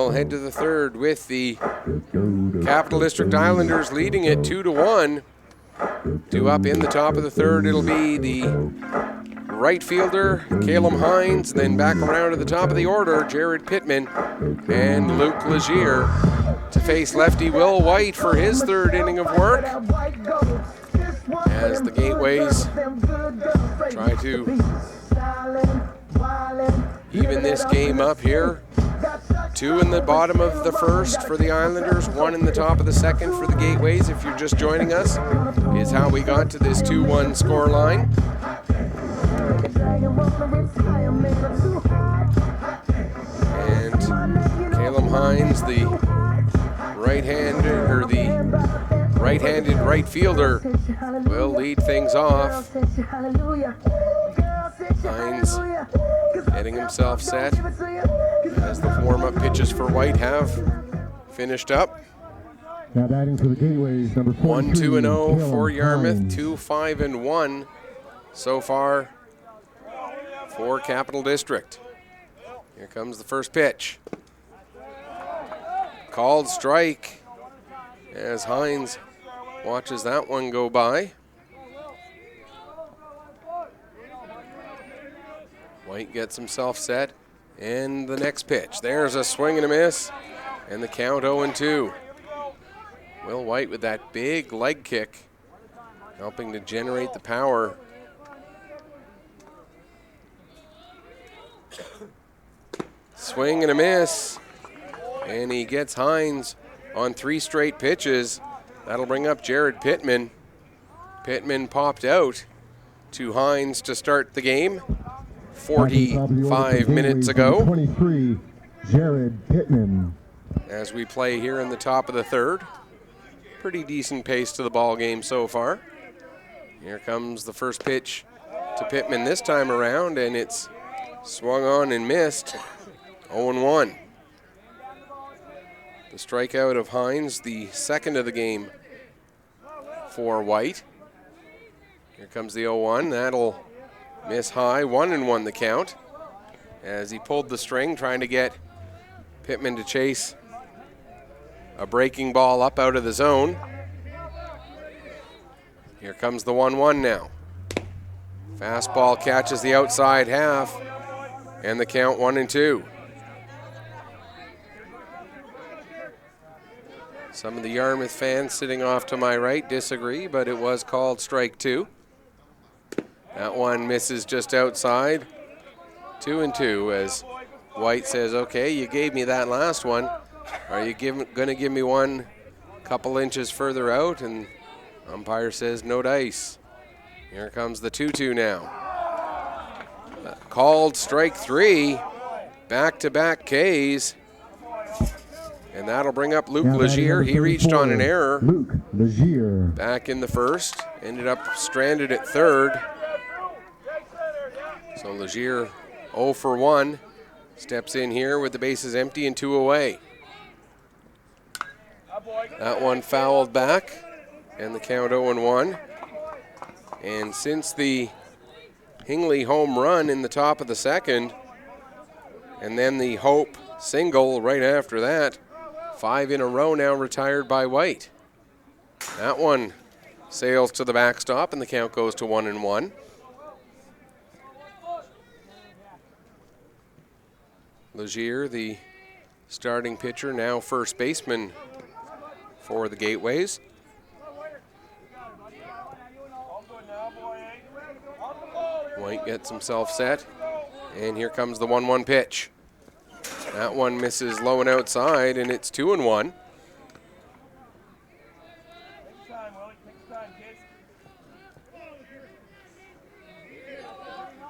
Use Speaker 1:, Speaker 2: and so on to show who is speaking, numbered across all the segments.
Speaker 1: we'll head to the third with the Capital District Islanders leading it 2-1. Due up in the top of the third, it'll be the right fielder, Caleb Hines, then back around to the top of the order, Jared Pittman and Luke Legier to face lefty Will White for his third inning of work as the Gateways try to even this game up here. 2 in the bottom of the first for the Islanders, 1 in the top of the second for the Gateways. If you're just joining us, is how we got to this 2-1 score line. And Caleb Hines, the right-handed right fielder, will lead things off. Hines getting himself set as the warm-up pitches for White have finished up.
Speaker 2: Now batting for the Gateways, number 43,
Speaker 1: 1-2-0 for Yarmouth, 2-5-1 so far for Capital District. Here comes the first pitch. Called strike as Hines watches that one go by. White gets himself set, and the next pitch. There's a swing and a miss, and the count 0-2. Will White with that big leg kick, helping to generate the power. Swing and a miss, and he gets Hines on 3 straight pitches. That'll bring up Jared Pittman. Pittman popped out to Hines to start the game 45 minutes ago.
Speaker 2: 23, Jared Pittman.
Speaker 1: As we play here in the top of the third. Pretty decent pace to the ball game so far. Here comes the first pitch to Pittman this time around, and it's swung on and missed. 0-1. The strikeout of Hines, the second of the game for White. Here comes the 0-1. That'll miss high. 1-1 the count as he pulled the string, trying to get Pittman to chase a breaking ball up out of the zone. Here comes the 1-1 now. Fastball catches the outside half, and the count 1-2. Some of the Yarmouth fans sitting off to my right disagree, but it was called strike 2. That one misses just outside. 2-2 as White says, okay, you gave me that last one. Are you going to give me one a couple inches further out? And umpire says no dice. Here comes the 2-2 now. Called strike 3. Back-to-back Ks. And that'll bring up Luke Legier. He reached on an error.
Speaker 2: Luke Legier.
Speaker 1: Back in the first. Ended up stranded at third. So Legier 0 for 1. Steps in here with the bases empty and 2 away. That one fouled back. And the count 0-1. And since the Hingley home run in the top of the second, and then the Hope single right after that, 5 in a row now retired by White. That one sails to the backstop, and the count goes to 1-1. Legier, the starting pitcher, now first baseman for the Gateways. White gets himself set, and here comes the 1-1 pitch. That one misses low and outside, and it's 2-1.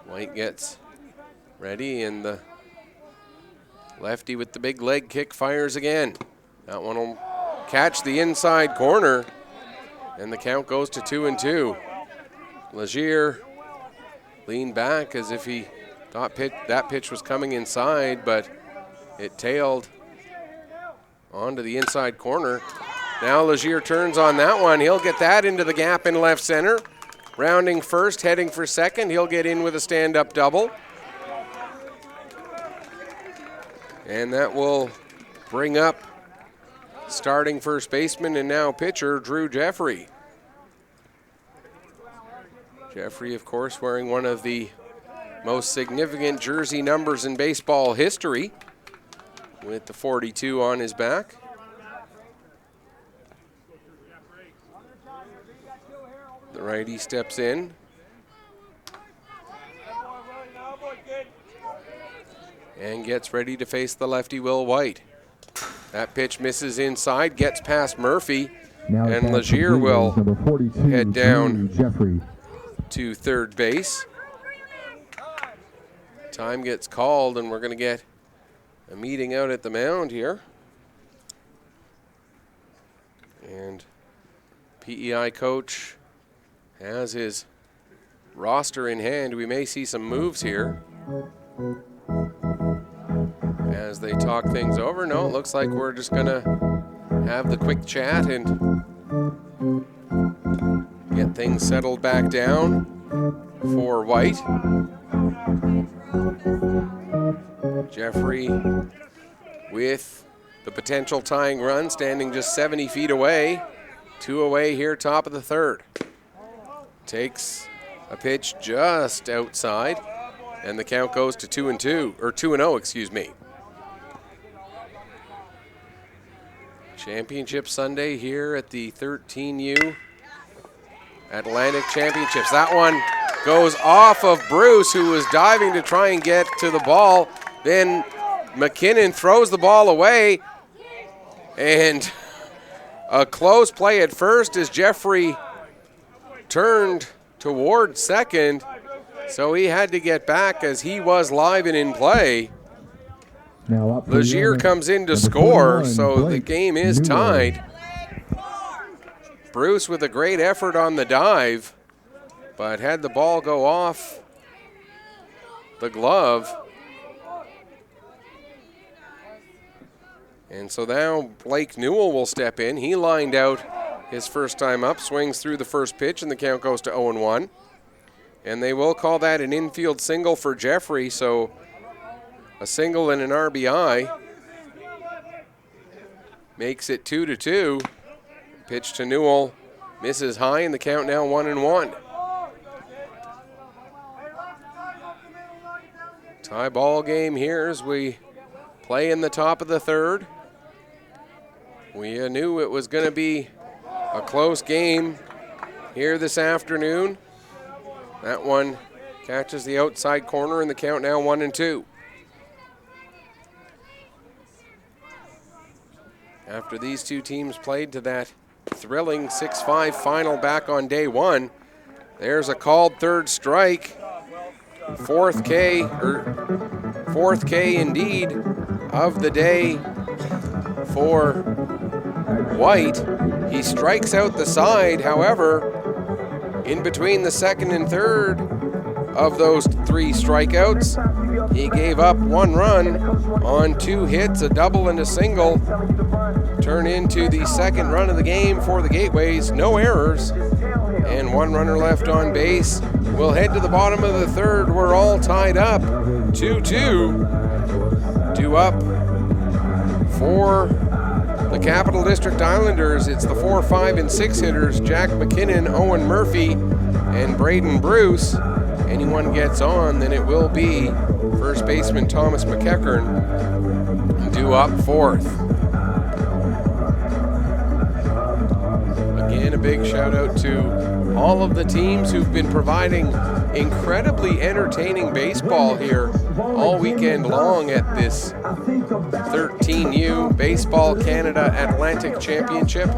Speaker 1: White gets ready, and the lefty with the big leg kick fires again. That one will catch the inside corner, and the count goes to 2-2. Legier leaned back as if he thought that pitch was coming inside, but it tailed onto the inside corner. Now Legier turns on that one. He'll get that into the gap in left center. Rounding first, heading for second. He'll get in with a stand-up double. And that will bring up starting first baseman and now pitcher Drew Jeffrey. Jeffrey, of course, wearing one of the most significant jersey numbers in baseball history with the 42 on his back. The righty steps in. And gets ready to face the lefty Will White. That pitch misses inside, gets past Murphy, and Legier will head down
Speaker 2: Jeffrey
Speaker 1: to third base. Time gets called, and we're going to get a meeting out at the mound here. And PEI coach has his roster in hand. We may see some moves here as they talk things over. No, it looks like we're just going to have the quick chat and get things settled back down for White. Jeffrey with the potential tying run, standing just 70 feet away. 2 away here, top of the third. Takes a pitch just outside, and the count goes to 2-2, or 2-0, excuse me. Championship Sunday here at the 13U Atlantic Championships. That one goes off of Bruce, who was diving to try and get to the ball. Then McKinnon throws the ball away, and a close play at first as Jeffrey turned toward second, so he had to get back as he was live and in play. Legier comes in to score, so the game is tied. Bruce with a great effort on the dive, but had the ball go off the glove. And so now Blake Newell will step in. He lined out his first time up, swings through the first pitch, and the count goes to 0-1. And they will call that an infield single for Jeffrey, so a single and an RBI makes it 2-2. Pitch to Newell, misses high, and the count now 1-1. Tie ball game here as we play in the top of the third. We knew it was going to be a close game here this afternoon. That one catches the outside corner, and the count now 1-2. After these two teams played to that thrilling 6-5 final back on day one, there's a called third strike. Fourth K indeed of the day for White. He strikes out the side, however, in between the second and third of those 3 strikeouts, he gave up 1 run on 2 hits, a double and a single. Turn into the second run of the game for the Gateways. No errors and 1 runner left on base. We'll head to the bottom of the third. We're all tied up. 2-2. Due up for the Capital District Islanders. It's the 4, 5, and 6 hitters, Jack McKinnon, Owen Murphy, and Braden Bruce. Anyone gets on, then it will be first baseman Thomas McEachern, due up fourth. Again, a big shout out to all of the teams who've been providing incredibly entertaining baseball here all weekend long at this 13U Baseball Canada Atlantic Championship.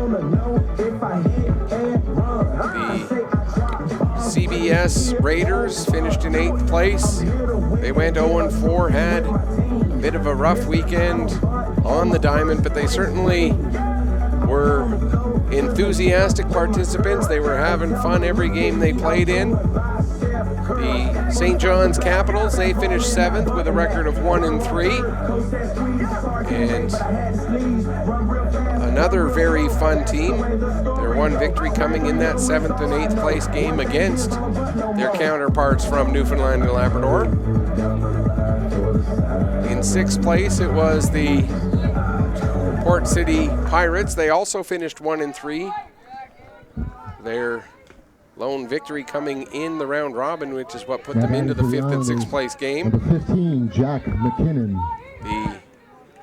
Speaker 1: The CBS Raiders finished in 8th place. They went 0-4, had a bit of a rough weekend on the diamond, but they certainly were enthusiastic participants. They were having fun every game they played in. The St. John's Capitals, they finished 7th with a record of 1-3. And another very fun team. Their one victory coming in that 7th and 8th place game against their counterparts from Newfoundland and Labrador. In 6th place, it was the Port City Pirates, they also finished 1-3. Their lone victory coming in the round robin, which is what put them into the 5th and 6th place game.
Speaker 2: Number 15, Jack McKinnon.
Speaker 1: The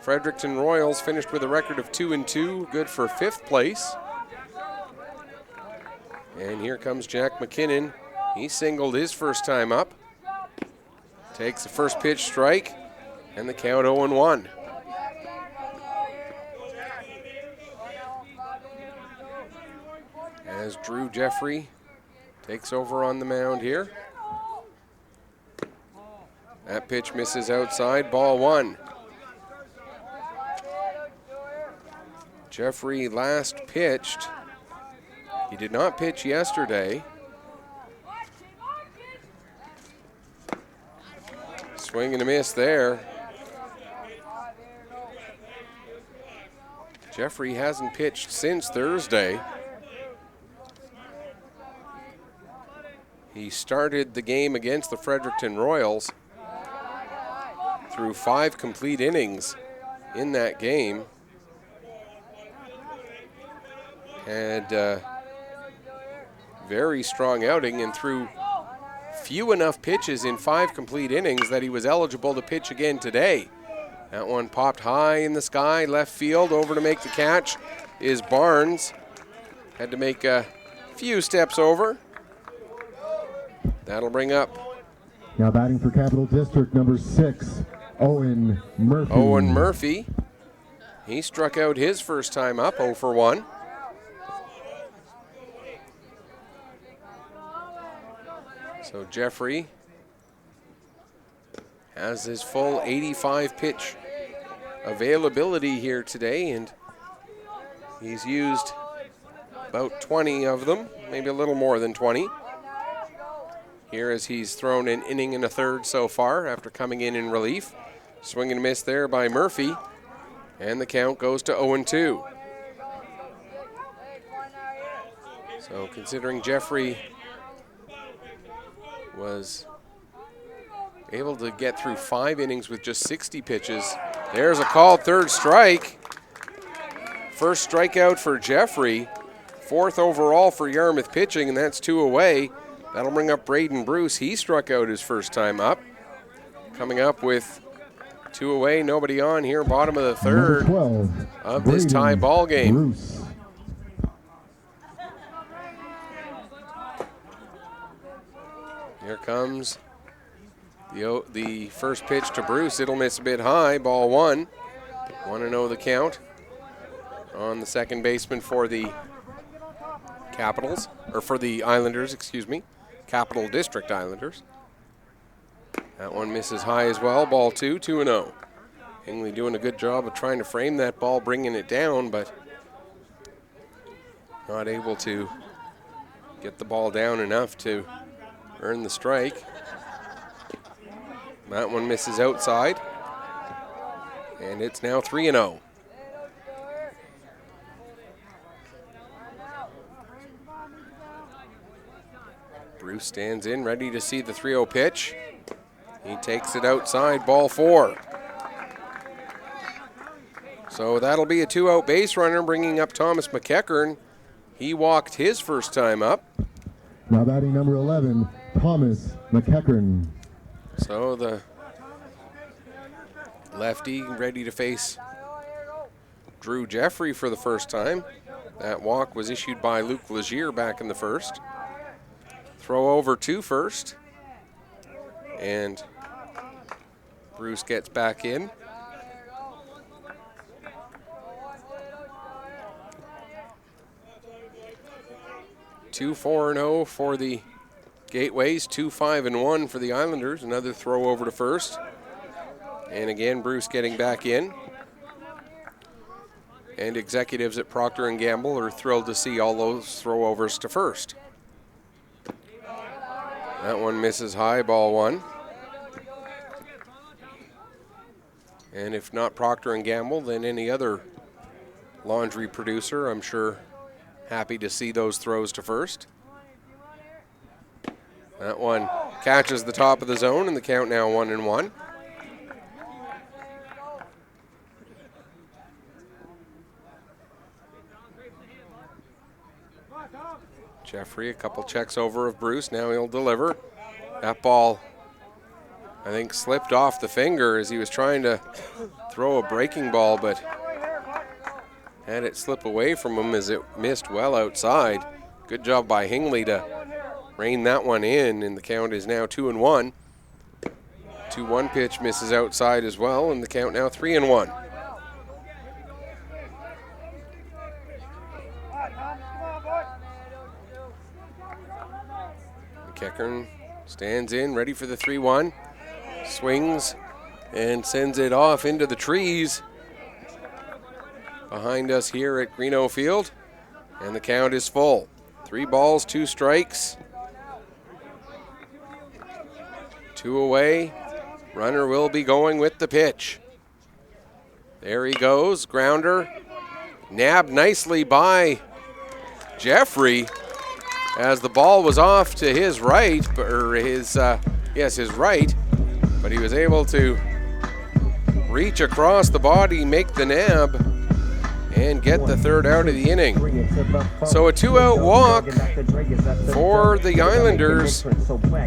Speaker 1: Fredericton Royals finished with a record of 2-2, good for 5th place. And here comes Jack McKinnon. He singled his first time up. Takes the first pitch strike, and the count 0-1. As Drew Jeffrey takes over on the mound here. That pitch misses outside, ball 1. Jeffrey last pitched. He did not pitch yesterday. Swing and a miss there. Jeffrey hasn't pitched since Thursday. He started the game against the Fredericton Royals through 5 complete innings in that game. Had a very strong outing and threw few enough pitches in 5 complete innings that he was eligible to pitch again today. That one popped high in the sky, left field. Over to make the catch is Barnes. Had to make a few steps over. That'll bring up.
Speaker 2: Now batting for Capital District, number 6, Owen Murphy.
Speaker 1: Owen Murphy. He struck out his first time up, 0 for 1. So Jeffrey has his full 85 pitch availability here today, and he's used about 20 of them, maybe a little more than 20. Here as he's thrown an inning and a third so far after coming in relief. Swing and miss there by Murphy, and the count goes to 0-2. So considering Jeffrey was able to get through 5 innings with just 60 pitches. There's a called third strike. First strikeout for Jeffrey. 4th overall for Yarmouth pitching, and that's 2 away. That'll bring up Braden Bruce. He struck out his first time up. Coming up with 2 away, nobody on here, bottom of the 3rd
Speaker 2: 12,
Speaker 1: of this tie ball game.
Speaker 2: Bruce.
Speaker 1: Here comes the first pitch to Bruce. It'll miss a bit high, ball 1. 1-0 the count on the second baseman for the Capitals, or for the Islanders, excuse me. Capital District Islanders. That one misses high as well, ball 2, 2-0. Hingley doing a good job of trying to frame that ball, bringing it down, but not able to get the ball down enough to earn the strike. That one misses outside, and it's now 3-0. Bruce stands in, ready to see the 3-0 pitch. He takes it outside, ball 4. So that'll be a 2-out base runner, bringing up Thomas McEachern. He walked his first time up.
Speaker 2: Now batting number 11, Thomas McEachern.
Speaker 1: So the lefty ready to face Drew Jeffrey for the first time. That walk was issued by Luke Legier back in the first. Throw over to first, and Bruce gets back in. Two 4-0 for the Gateways, 2-5-1 for the Islanders. Another throw over to first, and again Bruce getting back in. And executives at Procter & Gamble are thrilled to see all those throwovers to first. That one misses high, ball 1. And if not Procter & Gamble, then any other laundry producer, I'm sure, happy to see those throws to first. That one catches the top of the zone, and the count now 1-1. Jeffrey, a couple checks over of Bruce. Now he'll deliver. That ball, I think, slipped off the finger as he was trying to throw a breaking ball, but had it slip away from him as it missed well outside. Good job by Hingley to rein that one in, and the count is now 2-1. 2-1 pitch misses outside as well, and the count now 3-1. McEachern stands in, ready for the 3-1. Swings and sends it off into the trees behind us here at Greeno Field. And the count is full. 3 balls, 2 strikes. 2 away. Runner will be going with the pitch. There he goes, grounder. Nabbed nicely by Jeffrey as the ball was off to his right, or his right, but he was able to reach across the body, make the nab, and get the 3rd out of the inning. So a 2-out walk for the Islanders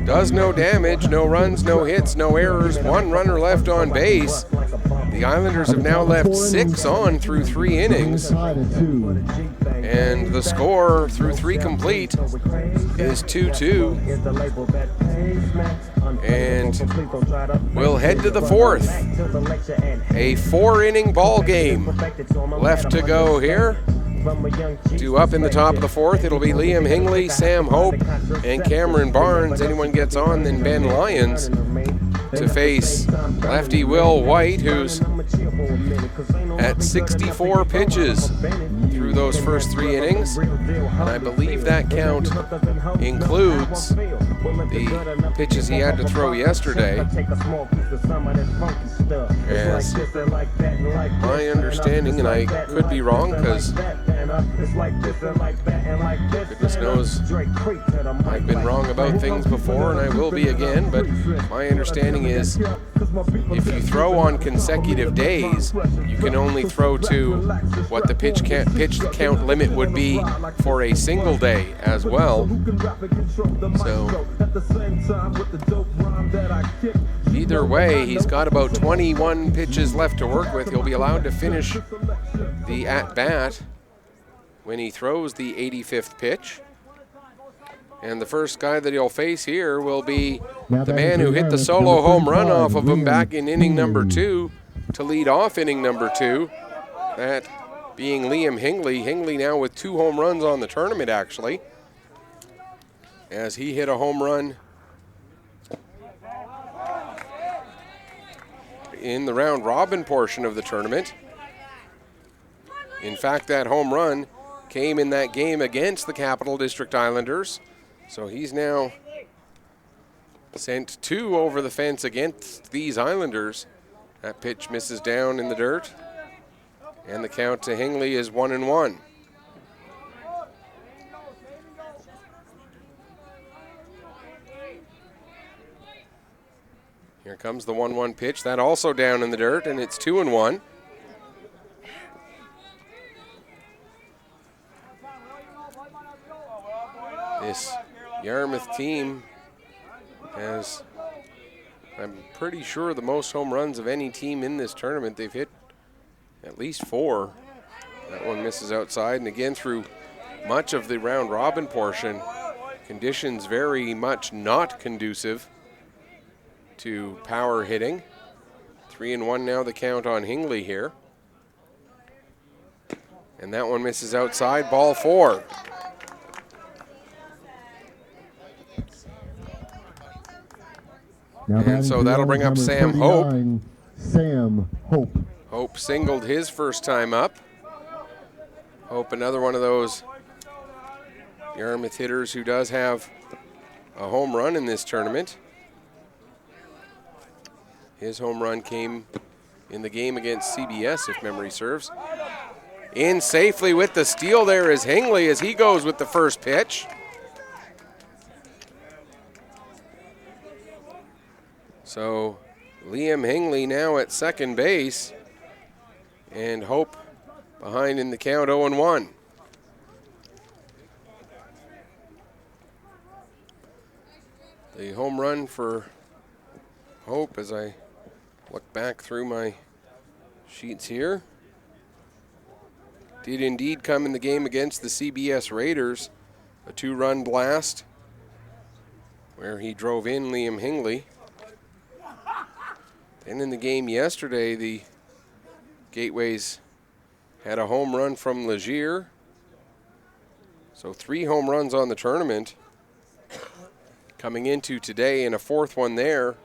Speaker 1: does no damage, no runs, no hits, no errors, 1 runner left on base. The Islanders have now left 6 on through 3 innings, and the score through 3 complete is 2-2. And we'll head to the 4th. A 4-inning ball game left to go here. Due up in the top of the 4th, it'll be Liam Hingley, Sam Hope, and Cameron Barnes. Anyone gets on, then Ben Lyons to face lefty Will White, who's at 64 pitches through those first 3 innings. And I believe that count includes the pitches he had to throw yesterday. As my understanding, and I could be wrong because goodness knows I've been wrong about things before and I will be again, but my understanding is if you throw on consecutive days, you can only throw to what the pitch count limit would be for a single day as well. So either way, he's got about 21 pitches left to work with. He'll be allowed to finish the at-bat when he throws the 85th pitch. And the first guy that he'll face here will be the man who hit the solo home run off of him back in inning number 2 to lead off inning number 2. That being Liam Hingley. Hingley now with 2 home runs on the tournament, actually, as he hit a home run in the round robin portion of the tournament. In fact, that home run came in that game against the Capital District Islanders. So he's now sent 2 over the fence against these Islanders. That pitch misses down in the dirt. And the count to Hingley is 1-1. Here comes the 1-1 pitch. That also down in the dirt, and it's 2-1. This Yarmouth team has, I'm pretty sure, the most home runs of any team in this tournament. They've hit at least 4. That one misses outside, and again through much of the round robin portion, conditions very much not conducive to power hitting. 3-1 now the count on Hingley here. And that one misses outside, ball 4. And so that'll bring up Sam Hope.
Speaker 2: Sam Hope.
Speaker 1: Hope singled his first time up. Hope, another one of those Yarmouth hitters who does have a home run in this tournament. His home run came in the game against CBS, if memory serves. In safely with the steal there is Hingley as he goes with the first pitch. So Liam Hingley now at second base, and Hope behind in the count 0-1. The home run for Hope, as I look back through my sheets here, did indeed come in the game against the CBS Raiders. A 2-run blast where he drove in Liam Hingley. And in the game yesterday, the Gateways had a home run from Legier. So 3 home runs on the tournament. Coming into today, and a 4th one there.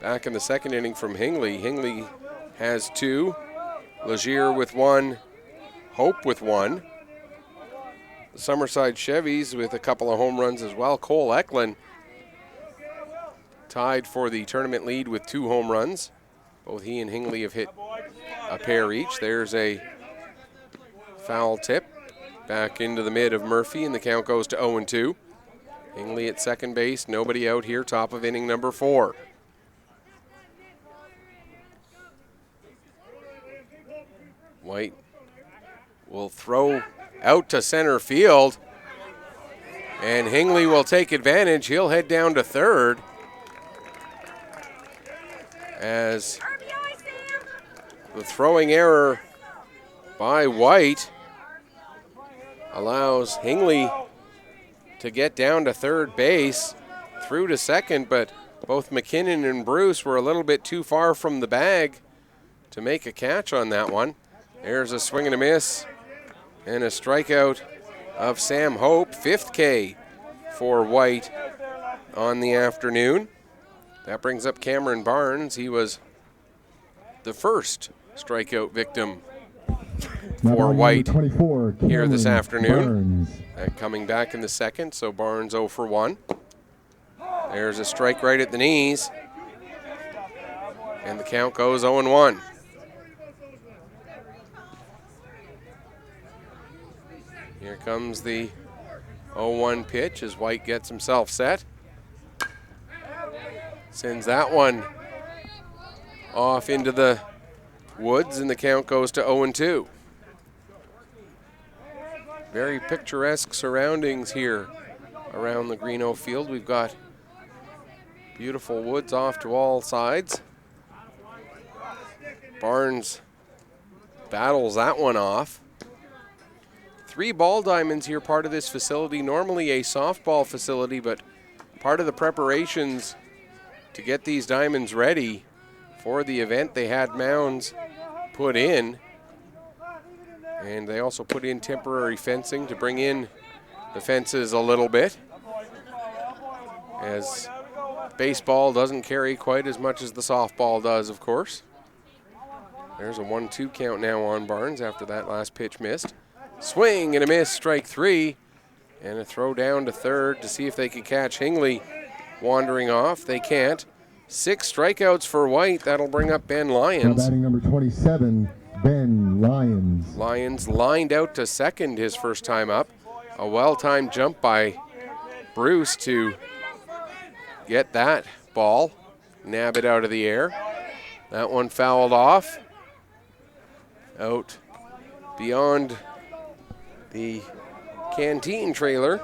Speaker 1: Back in the 2nd inning from Hingley. Hingley has 2. Legier with 1. Hope with 1. The Summerside Chevys with a couple of home runs as well. Cole Eklund tied for the tournament lead with 2 home runs. Both he and Hingley have hit a pair each. There's a foul tip back into the mid of Murphy, and the count goes to 0-2. Hingley at second base, nobody out here, top of inning number 4. White will throw out to center field, and Hingley will take advantage. He'll head down to third as the throwing error by White allows Hingley to get down to third base, through to second, but both McKinnon and Bruce were a little bit too far from the bag to make a catch on that one. There's a swing and a miss and a strikeout of Sam Hope, 5th K for White on the afternoon. That brings up Cameron Barnes. He was the first strikeout victim for White
Speaker 2: 24,
Speaker 1: here this afternoon.
Speaker 2: Barnes.
Speaker 1: And coming back in the 2nd, so Barnes 0 for 1. There's a strike right at the knees, and the count goes 0-1. Here comes the 0-1 pitch as White gets himself set. Sends that one off into the woods, and the count goes to 0-2. Very picturesque surroundings here around the Greeno field. We've got beautiful woods off to all sides. Barnes battles that one off. 3 ball diamonds here, part of this facility. Normally a softball facility, but part of the preparations to get these diamonds ready for the event, they had mounds put in. And they also put in temporary fencing to bring in the fences a little bit, as baseball doesn't carry quite as much as the softball does, of course. There's a 1-2 count now on Barnes after that last pitch missed. Swing and a miss, strike 3, and a throw down to third to see if they could catch Hingley wandering off. They can't. 6 strikeouts for White. That'll bring up Ben Lyons.
Speaker 2: Now batting number 27, Ben Lyons.
Speaker 1: Lyons lined out to second his first time up. A well-timed jump by Bruce to get that ball, nab it out of the air. That one fouled off, out beyond the canteen trailer.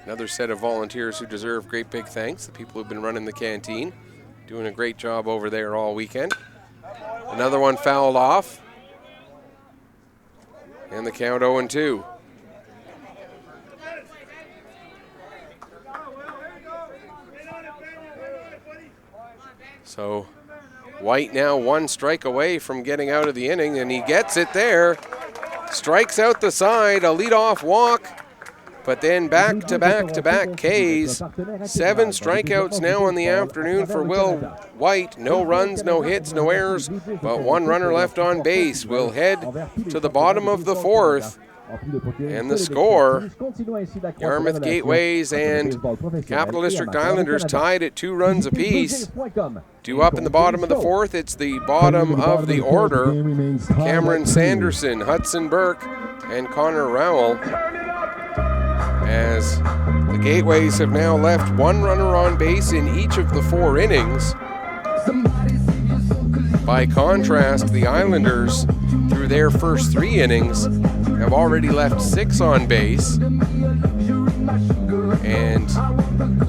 Speaker 1: Another set of volunteers who deserve great big thanks, the people who've been running the canteen, doing a great job over there all weekend. Another one fouled off, and the count 0-2. So White now 1 strike away from getting out of the inning, and he gets it there. Strikes out the side, a leadoff walk, but then back-to-back Ks. 7 strikeouts now in the afternoon for Will White. No runs, no hits, no errors, but 1 runner left on base. We'll head to the bottom of the 4th. And the score, Yarmouth Gateways and Capital District Islanders tied at 2 runs apiece. 2 up in the bottom of the 4th. It's the bottom of the order. Cameron Sanderson, Hudson Burke, and Connor Rowell. As the Gateways have now left 1 runner on base in each of the 4 innings. By contrast, the Islanders, through their first 3 innings, have already left 6 on base. And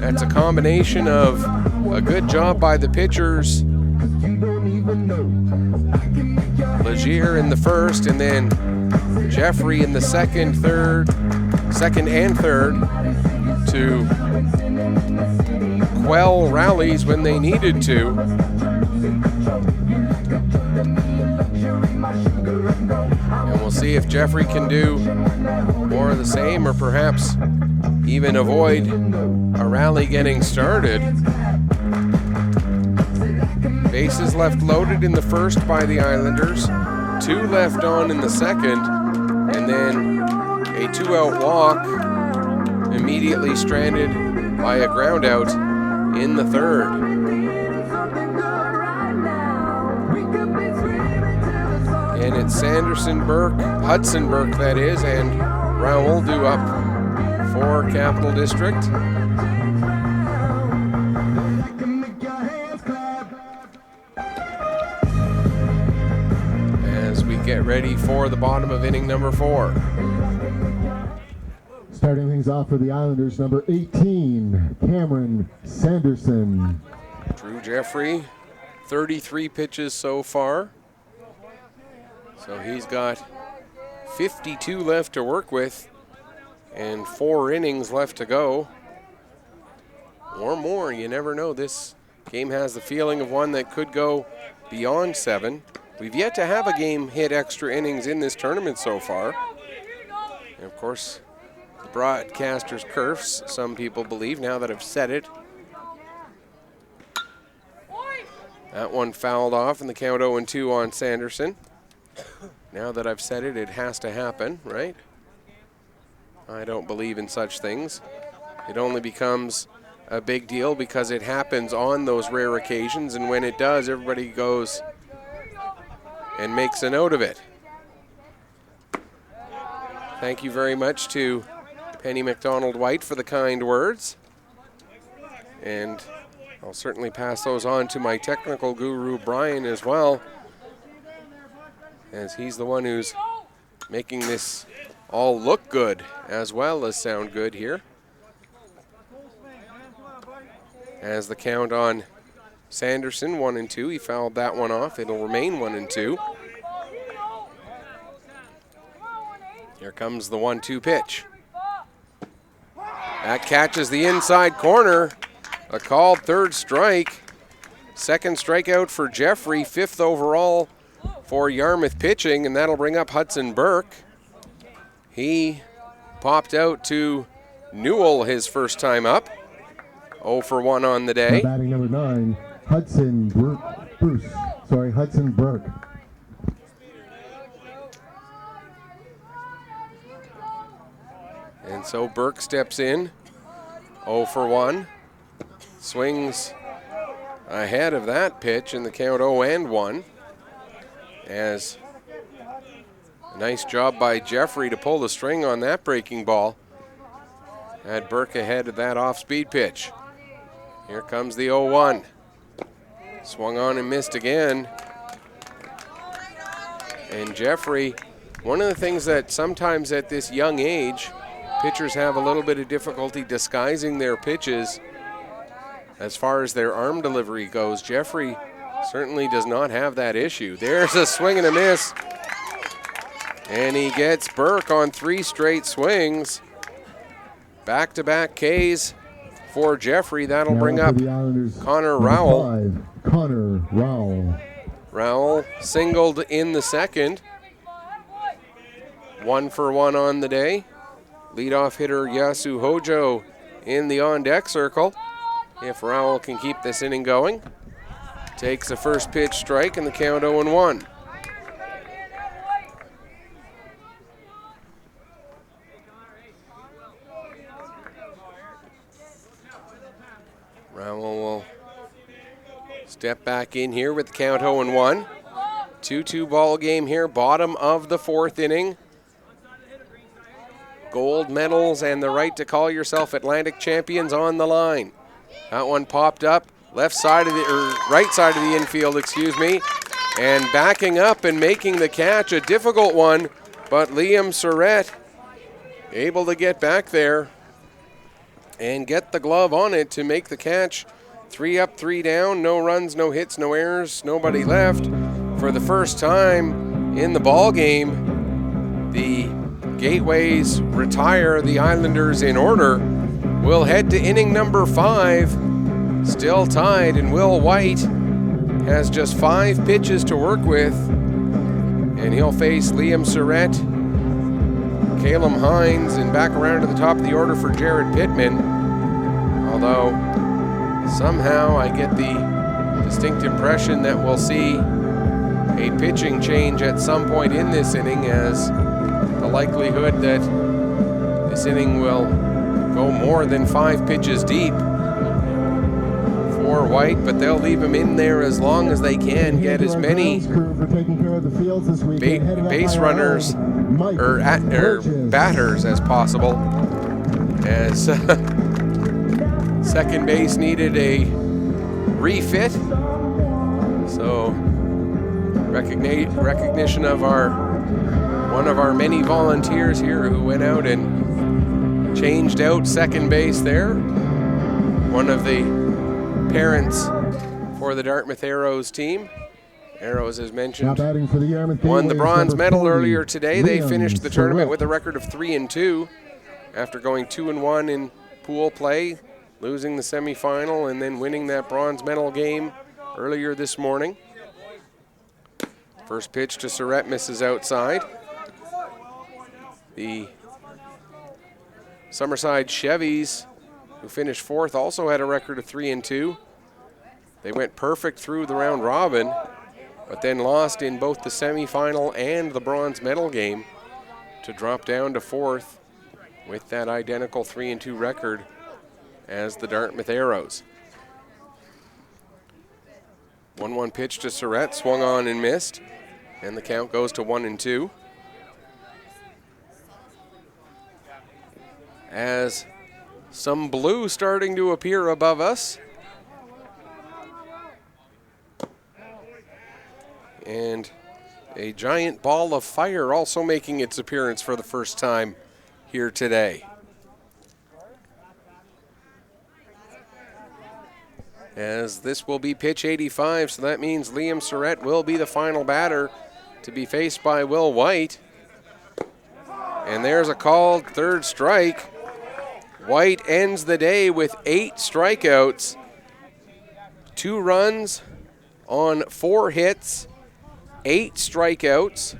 Speaker 1: that's a combination of a good job by the pitchers. Legier in the first, and then Jeffrey in the second and third to quell rallies when they needed to. And we'll see if Jeffrey can do more of the same, or perhaps even avoid a rally getting started. Bases left loaded in the first by the Islanders, 2 left on in the second, and then a 2-out walk immediately stranded by a ground out in the third. And it's Sanderson Burke, Hudson Burke that is, and Raoul due up for Capital District. As we get ready for the bottom of inning number 4.
Speaker 2: Starting things off for the Islanders, number 18, Cameron Sanderson.
Speaker 1: Drew Jeffrey, 33 pitches so far. So he's got 52 left to work with and 4 innings left to go. Or more, you never know. This game has the feeling of one that could go beyond 7. We've yet to have a game hit extra innings in this tournament so far. And of course, the broadcaster's curse, some people believe, now that I've said it. That one fouled off, and the count 0-2 on Sanderson. Now that I've said it, it has to happen, right? I don't believe in such things. It only becomes a big deal because it happens on those rare occasions, and when it does, everybody goes and makes a note of it. Thank you very much to Penny McDonald-White for the kind words. And I'll certainly pass those on to my technical guru, Brian, as well, as he's the one who's making this all look good as well as sound good here. As the count on Sanderson, 1-2. He fouled that one off. It'll remain 1-2. Here comes the 1-2 pitch. That catches the inside corner. A called third strike. Second strikeout for Jeffrey, 5th overall for Yarmouth pitching, and that'll bring up Hudson Burke. He popped out to Newell his first time up. 0 for 1 on the day.
Speaker 2: Now batting number 9, Hudson Burke.
Speaker 1: And so Burke steps in, 0 for 1. Swings ahead of that pitch in the count 0-1. As a nice job by Jeffrey to pull the string on that breaking ball. Had Burke ahead of that off-speed pitch. Here comes the 0-1. Swung on and missed again. And Jeffrey, one of the things that sometimes at this young age, pitchers have a little bit of difficulty disguising their pitches as far as their arm delivery goes. Jeffrey certainly does not have that issue. There's a swing and a miss. And he gets Burke on 3 straight swings. Back-to-back Ks for Jeffrey. That'll bring up Connor Rowell.
Speaker 2: 5, Connor Rowell.
Speaker 1: Rowell singled in the second. 1 for 1 on the day. Leadoff hitter Yasu Hojo in the on-deck circle. If Rowell can keep this inning going. Takes the first pitch strike and the count 0-1. Rowell will step back in here with the count 0-1. 2-2 ball game here, bottom of the 4th inning. Gold medals and the right to call yourself Atlantic champions on the line. That one popped up right side of the infield, and backing up and making the catch, a difficult one, but Liam Surratt able to get back there and get the glove on it to make the catch. 3 up, 3 down, no runs, no hits, no errors, nobody left. For the first time in the ball game, the Gateways retire the Islanders in order. We'll head to inning number 5, still tied, and Will White has just 5 pitches to work with, and he'll face Liam Surrett, Calum Hines, and back around to the top of the order for Jared Pittman. Although somehow I get the distinct impression that we'll see a pitching change at some point in this inning, as the likelihood that this inning will go more than 5 pitches deep for White, but they'll leave him in there as long as they can get as many base runners or batters as possible, as second base needed a refit. So recognition of one of our many volunteers here who went out and changed out second base there. One of the parents for the Dartmouth Arrows team. Arrows, as mentioned, won the bronze medal earlier today. They finished the tournament with a record of 3-2 after going 2-1 in pool play, losing the semifinal and then winning that bronze medal game earlier this morning. First pitch to Surrett misses outside. The Summerside Chevys, who finished 4th, also had a record of 3-2. They went perfect through the round robin, but then lost in both the semifinal and the bronze medal game to drop down to 4th with that identical 3-2 record as the Dartmouth Arrows. 1-1 pitch to Surrett, swung on and missed, and the count goes to 1-2. As some blue starting to appear above us. And a giant ball of fire also making its appearance for the first time here today. As this will be pitch 85, so that means Liam Surrett will be the final batter to be faced by Will White. And there's a called third strike. White ends the day with 8 strikeouts, 2 runs on 4 hits, 8 strikeouts.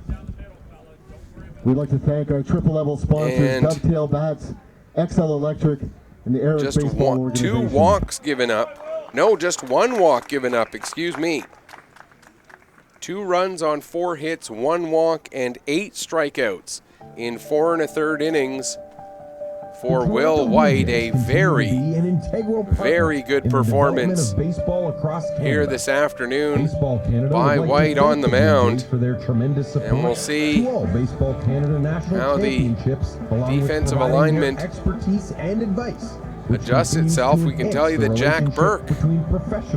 Speaker 2: We'd like to thank our triple-level sponsors,
Speaker 1: And
Speaker 2: Dovetail Bats, XL Electric, and the Eric
Speaker 1: just
Speaker 2: Baseball Organization.
Speaker 1: 2 walks given up. No, just 1 walk given up, excuse me. 2 runs on 4 hits, 1 walk, and 8 strikeouts in 4 1/3 innings for Will White. A very good performance here this afternoon by White on the mound. And we'll see how the defensive alignment adjusts itself. We can tell you that Jack Burke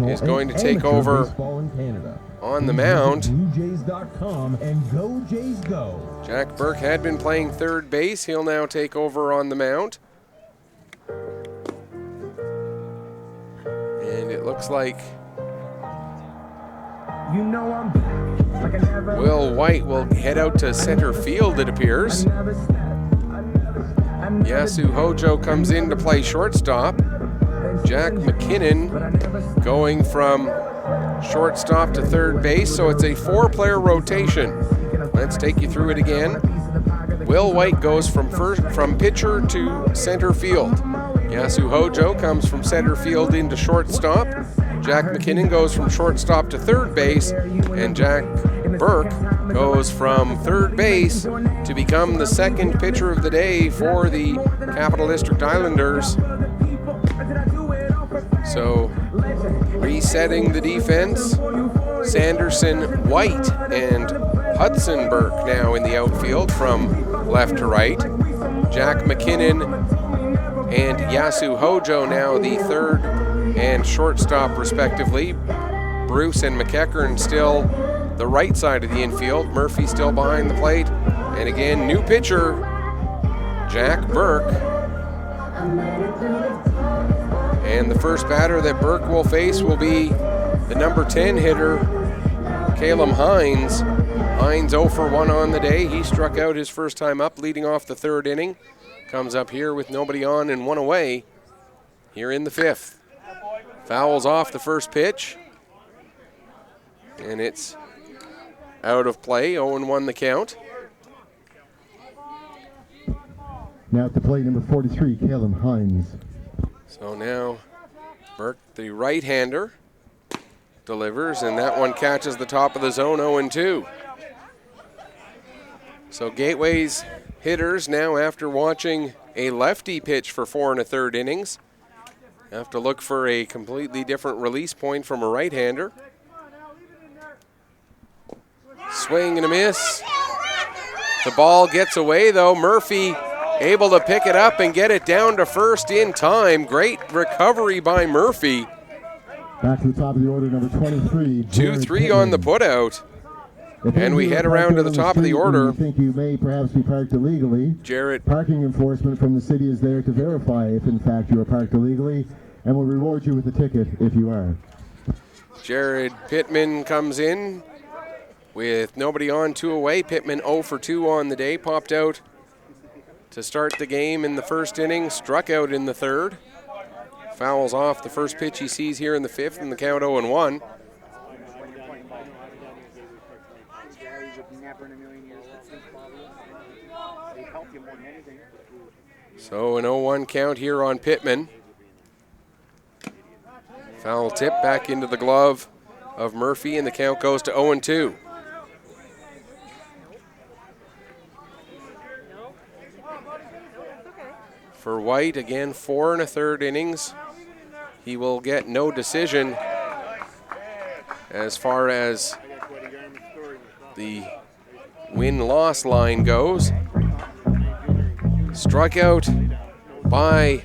Speaker 1: is going to take over on the mound. Jack Burke had been playing third base. He'll now take over on the mound. And it looks like Will White will head out to center field, it appears. Yasu Hojo comes in to play shortstop. Jack McKinnon going from shortstop to third base, so it's a 4-player rotation. Let's take you through it again. Will White goes from pitcher to center field. Yasu Hojo comes from center field into shortstop. Jack McKinnon goes from shortstop to third base, and Jack Burke goes from third base to become the second pitcher of the day for the Capital District Islanders. So, resetting the defense, Sanderson, White, and Hudson Burke now in the outfield from left to right. Jack McKinnon and Yasu Hojo now the third and shortstop respectively. Bruce and McEachern still the right side of the infield. Murphy still behind the plate. And again, new pitcher, Jack Burke. And the first batter that Burke will face will be the number 10 hitter, Caleb Hines. Hines 0 for 1 on the day. He struck out his first time up, leading off the third inning. Comes up here with nobody on and 1 away here in the 5th. Fouls off the first pitch. And it's out of play, 0-1 the count.
Speaker 2: Now at the plate, number 43, Caleb Hines.
Speaker 1: So now Burke, the right-hander, delivers, and that one catches the top of the zone, 0-2. So Gateway's hitters now, after watching a lefty pitch for 4 1/3 innings, have to look for a completely different release point from a right-hander. Swing and a miss. The ball gets away though. Murphy able to pick it up and get it down to first in time. Great recovery by Murphy.
Speaker 2: Back to the top of the order, number 23.
Speaker 1: 2-3 on the putout. And we head around to the top of the order.
Speaker 2: You think you may perhaps be parked illegally.
Speaker 1: Jarrett.
Speaker 2: Parking enforcement from the city is there to verify if in fact you are parked illegally and will reward you with a ticket if you are.
Speaker 1: Jared Pittman comes in with nobody on, 2 away. Pittman 0 for 2 on the day. Popped out to start the game in the first inning. Struck out in the third. Fouls off the first pitch he sees here in the 5th, and the count 0-1. So an 0-1 count here on Pittman. Foul tip back into the glove of Murphy, and the count goes to 0-2. For White, again, 4 1/3 innings. He will get no decision as far as the win-loss line goes. Struck out by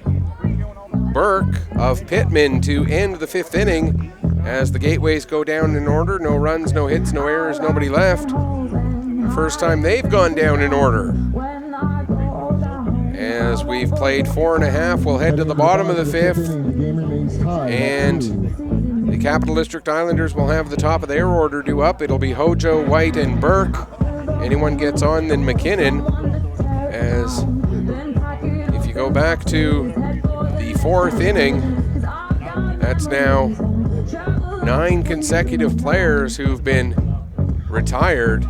Speaker 1: Burke of Pittman to end the 5th inning as the Gateways go down in order. No runs, no hits, no errors, nobody left. First time they've gone down in order. As we've played 4 1/2, we'll head to the bottom of the 5th, and the Capital District Islanders will have the top of their order due up. It'll be Hojo, White, and Burke. Anyone gets on, then McKinnon. As if you go back to the 4th inning, that's now 9 consecutive players who've been retired.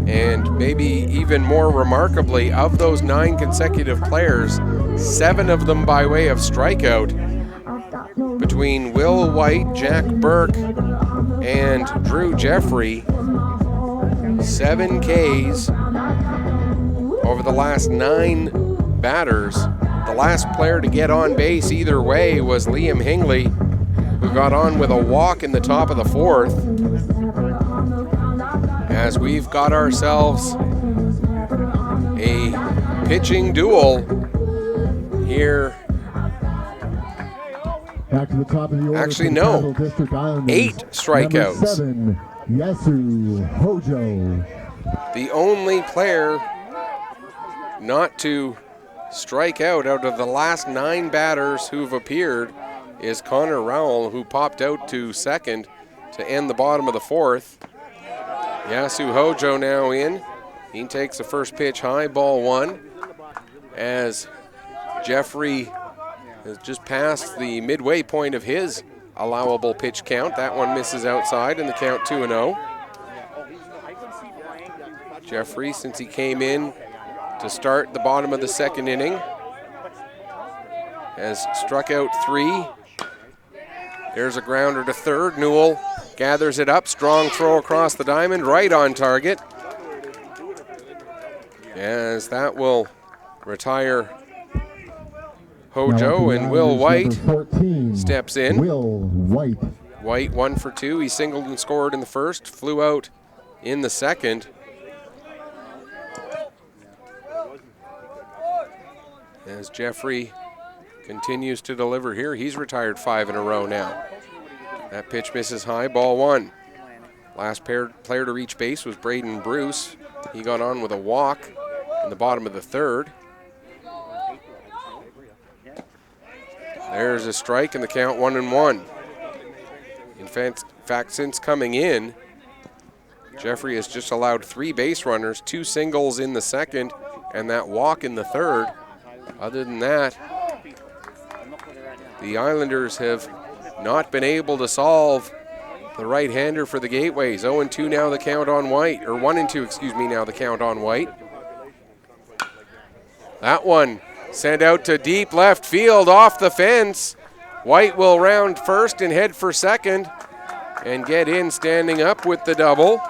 Speaker 1: And maybe even more remarkably, of those 9 consecutive players, 7 of them by way of strikeout. Between Will White, Jack Burke, and Drew Jeffrey, 7 Ks over the last 9 batters. The last player to get on base either way was Liam Hingley, who got on with a walk in the top of the 4th. As we've got ourselves a pitching duel here.
Speaker 2: Back to the top of the order.
Speaker 1: Actually, no. 8 strikeouts.
Speaker 2: Number 7, Yasu Hojo.
Speaker 1: The only player not to strike out of the last 9 batters who've appeared is Connor Rowell, who popped out to second to end the bottom of the 4th. Yasu Hojo now in. He takes the first pitch high, ball 1. As Jeffrey has just passed the midway point of his allowable pitch count. That one misses outside, and the count 2-0. Jeffrey, since he came in to start the bottom of the 2nd inning, has struck out 3. There's a grounder to third. Newell gathers it up. Strong throw across the diamond, right on target. As that will retire Hojo, and Will White
Speaker 2: 14,
Speaker 1: steps in.
Speaker 2: Will White.
Speaker 1: White 1 for 2. He singled and scored in the first, flew out in the second. As Jeffrey continues to deliver here, he's retired 5 in a row now. That pitch misses high, ball 1. Last player to reach base was Braden Bruce. He got on with a walk in the bottom of the 3rd. There's a strike and the count 1-1. In fact, since coming in, Jeffrey has just allowed 3 base runners, 2 singles in the second, and that walk in the third. Other than that, the Islanders have not been able to solve the right-hander for the Gateways. 0-2 now the count on White, or 1-2, excuse me, now the count on White. That one sent out to deep left field off the fence. White will round first and head for second and get in standing up with the double.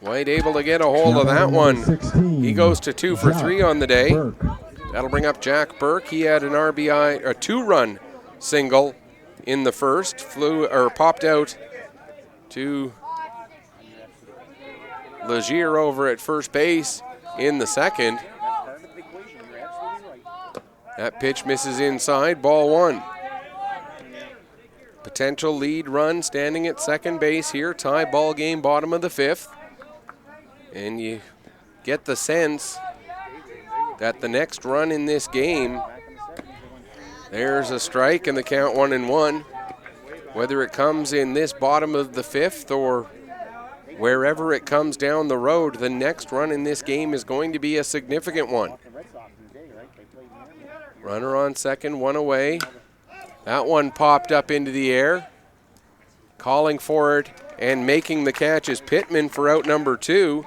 Speaker 1: White able to get a hold of that one.
Speaker 2: 16,
Speaker 1: He goes to 2 for 3 on the day.
Speaker 2: Burke.
Speaker 1: That'll bring up Jack Burke. He had an RBI, a 2-run single in the first, popped out to Legier over at first base in the second. That pitch misses inside, ball 1. Potential lead run standing at second base here, tie ball game, bottom of the 5th. And you get the sense that the next run in this game, there's a strike and the count 1-1. Whether it comes in this bottom of the 5th or wherever it comes down the road, the next run in this game is going to be a significant one. Runner on second, 1 away. That one popped up into the air. Calling for it and making the catch is Pittman for out number 2.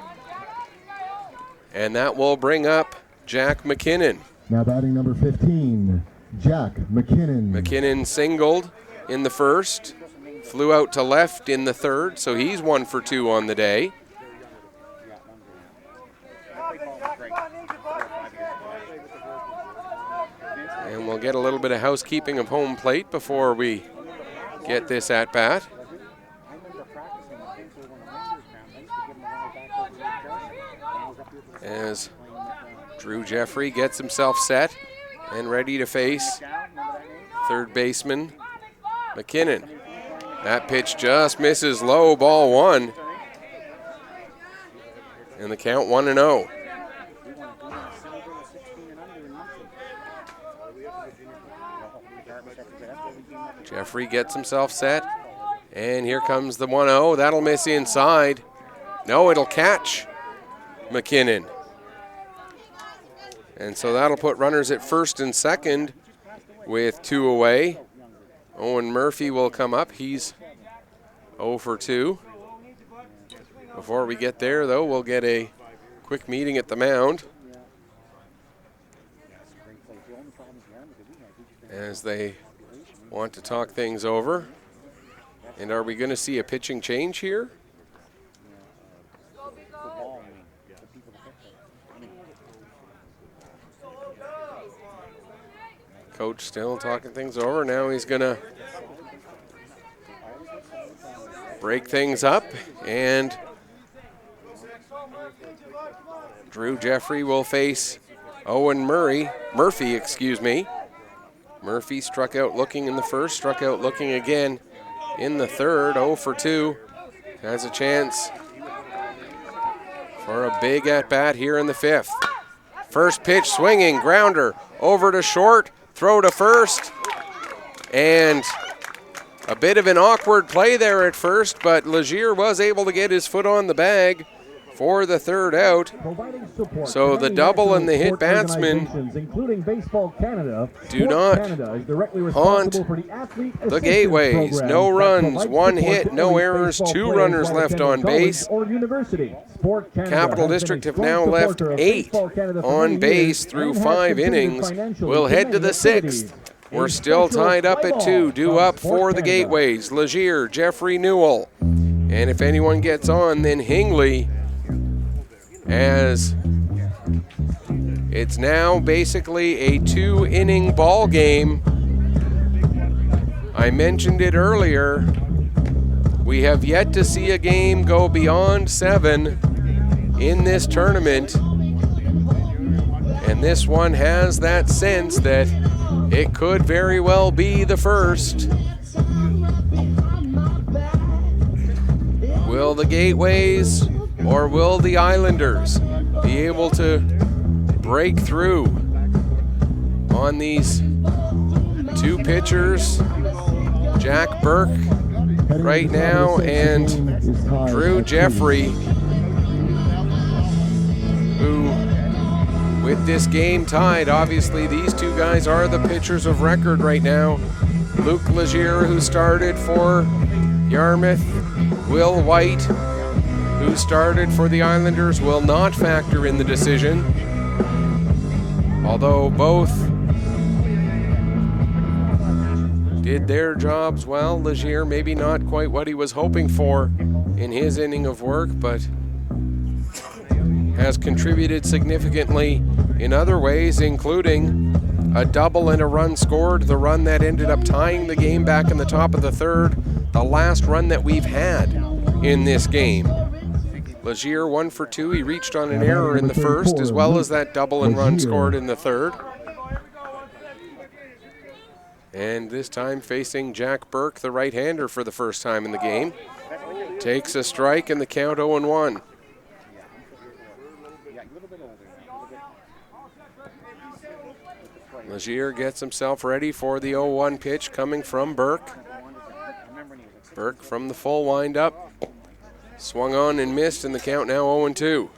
Speaker 1: And that will bring up Jack McKinnon.
Speaker 2: Now batting number 15, Jack McKinnon.
Speaker 1: McKinnon singled in the first, flew out to left in the third, so he's 1 for 2 on the day. And we'll get a little bit of housekeeping of home plate before we get this at bat. As Drew Jeffrey gets himself set and ready to face third baseman McKinnon. That pitch just misses low, ball 1. And the count 1-0. Jeffrey gets himself set, and here comes the 1-0. That'll miss inside. No, it'll catch McKinnon. And so that'll put runners at first and second with 2 away. Owen Murphy will come up. He's 0 for 2. Before we get there, though, we'll get a quick meeting at the mound as they want to talk things over. And are we going to see a pitching change here? Coach still talking things over. Now he's going to break things up, and Drew Jeffrey will face Owen Murphy, excuse me. Murphy struck out looking in the first, struck out looking again in the third, 0 for 2. Has a chance for a big at-bat here in the 5th. First pitch swinging, grounder, over to short, throw to first, and a bit of an awkward play there at first, but Legier was able to get his foot on the bag for the third out. So the double and the hit batsman
Speaker 3: including Baseball Canada,
Speaker 1: do not haunt the Gateways. No runs, 1 hit, no errors, 2 runners left on base. Capital District have now left 8 on base through 5 innings. We'll head to the 6th. We're still tied up at 2, due up for the Gateways. Legier, Jeffrey Newell. And if anyone gets on, then Hingley, as it's now basically a 2-inning ball game. I mentioned it earlier. We have yet to see a game go beyond 7 in this tournament. And this one has that sense that it could very well be the first. Will the Gateways or will the Islanders be able to break through on these two pitchers, Jack Burke right now and Drew Jeffrey, who with this game tied, obviously these two guys are the pitchers of record right now. Luke Legier, who started for Yarmouth, Will White, who started for the Islanders, will not factor in the decision, although both did their jobs well. Legier maybe not quite what he was hoping for in his inning of work, but has contributed significantly in other ways, including a double and a run scored, the run that ended up tying the game back in the top of the third, the last run that we've had in this game. Legier 1 for 2. He reached on an error in the first, as well as that double and run scored in the third. And this time facing Jack Burke, the right-hander, for the first time in the game. Takes a strike and the count 0-1. Legier gets himself ready for the 0-1 pitch coming from Burke. Burke from the full windup. Swung on and missed, and the count now 0-2.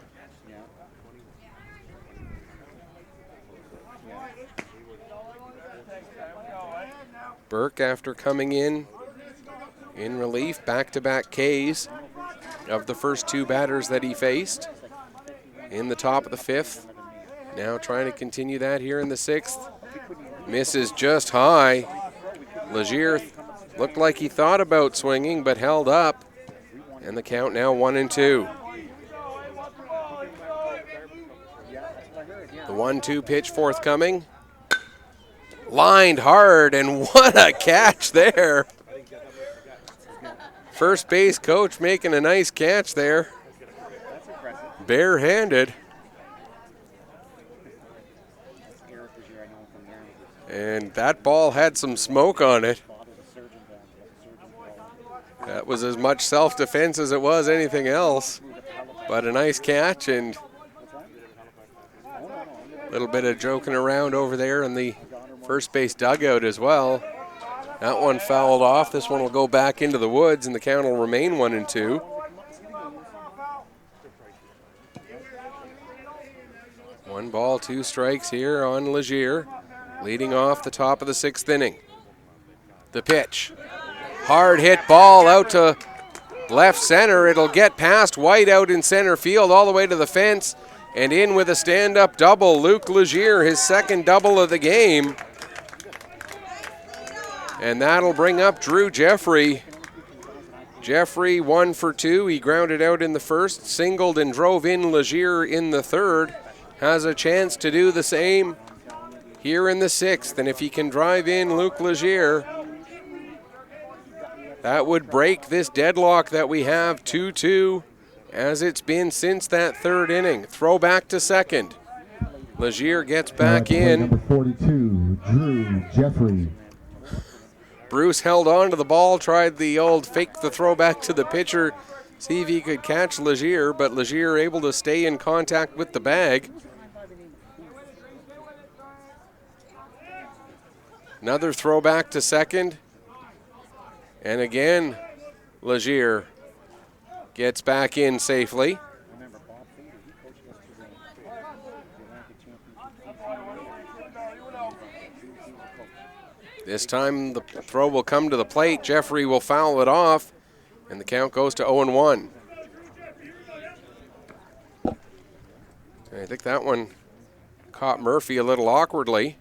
Speaker 1: Burke, after coming in relief, back-to-back Ks of the first two batters that he faced in the top of the fifth. Now trying to continue that here in the sixth. Misses just high. Legier looked like he thought about swinging, but held up. And the count now 1-2. The 1-2 pitch forthcoming. Lined hard, and what a catch there. First base coach making a nice catch there. Barehanded. And that ball had some smoke on it. That was as much self-defense as it was anything else. But a nice catch, and a little bit of joking around over there in the first base dugout as well. That one fouled off. This one will go back into the woods, and the count will remain 1-2. One ball, two strikes here on Legier, leading off the top of the sixth inning. The pitch. Hard hit ball out to left center. It'll get past White out in center field all the way to the fence, and in with a stand-up double. Luke Legier, his second double of the game. And that'll bring up Drew Jeffrey. Jeffrey 1 for 2. He grounded out in the first, singled and drove in Legier in the third. Has a chance to do the same here in the sixth. And if he can drive in Luke Legier, that would break this deadlock that we have 2-2 as it's been since that third inning. Throw back to second. Legier gets back in.
Speaker 2: Number 42, Drew Jeffrey.
Speaker 1: Bruce held on to the ball, tried the old fake the throw back to the pitcher, see if he could catch Legier, but Legier able to stay in contact with the bag. Another throw back to second. And again, Legier gets back in safely. This time the throw will come to the plate. Jeffrey will foul it off, and the count goes to 0-1. I think that one caught Murphy a little awkwardly.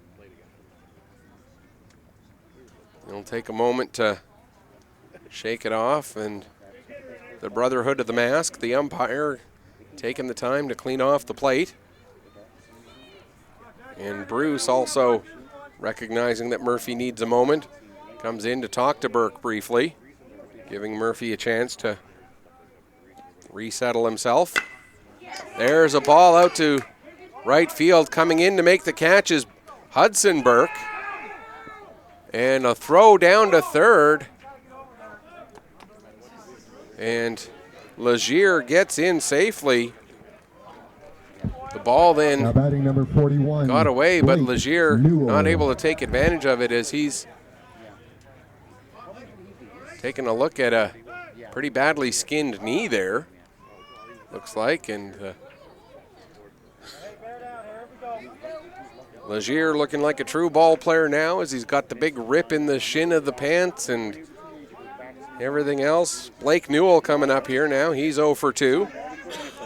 Speaker 1: It'll take a moment to shake it off, and the Brotherhood of the Mask, the umpire, taking the time to clean off the plate. And Bruce also recognizing that Murphy needs a moment, comes in to talk to Burke briefly, giving Murphy a chance to resettle himself. There's a ball out to right field. Coming in to make the catch is Hudson Burke. And a throw down to third. And Legier gets in safely. The ball
Speaker 2: Now
Speaker 1: then
Speaker 2: batting number 41.
Speaker 1: got away, but
Speaker 2: Blake
Speaker 1: Legier
Speaker 2: Newell.
Speaker 1: not able to take advantage of it as he's taking a look at a pretty badly skinned knee there, looks like, and Legier looking like a true ball player now as he's got the big rip in the shin of the pants and everything else. Blake Newell coming up here now. He's 0 for 2.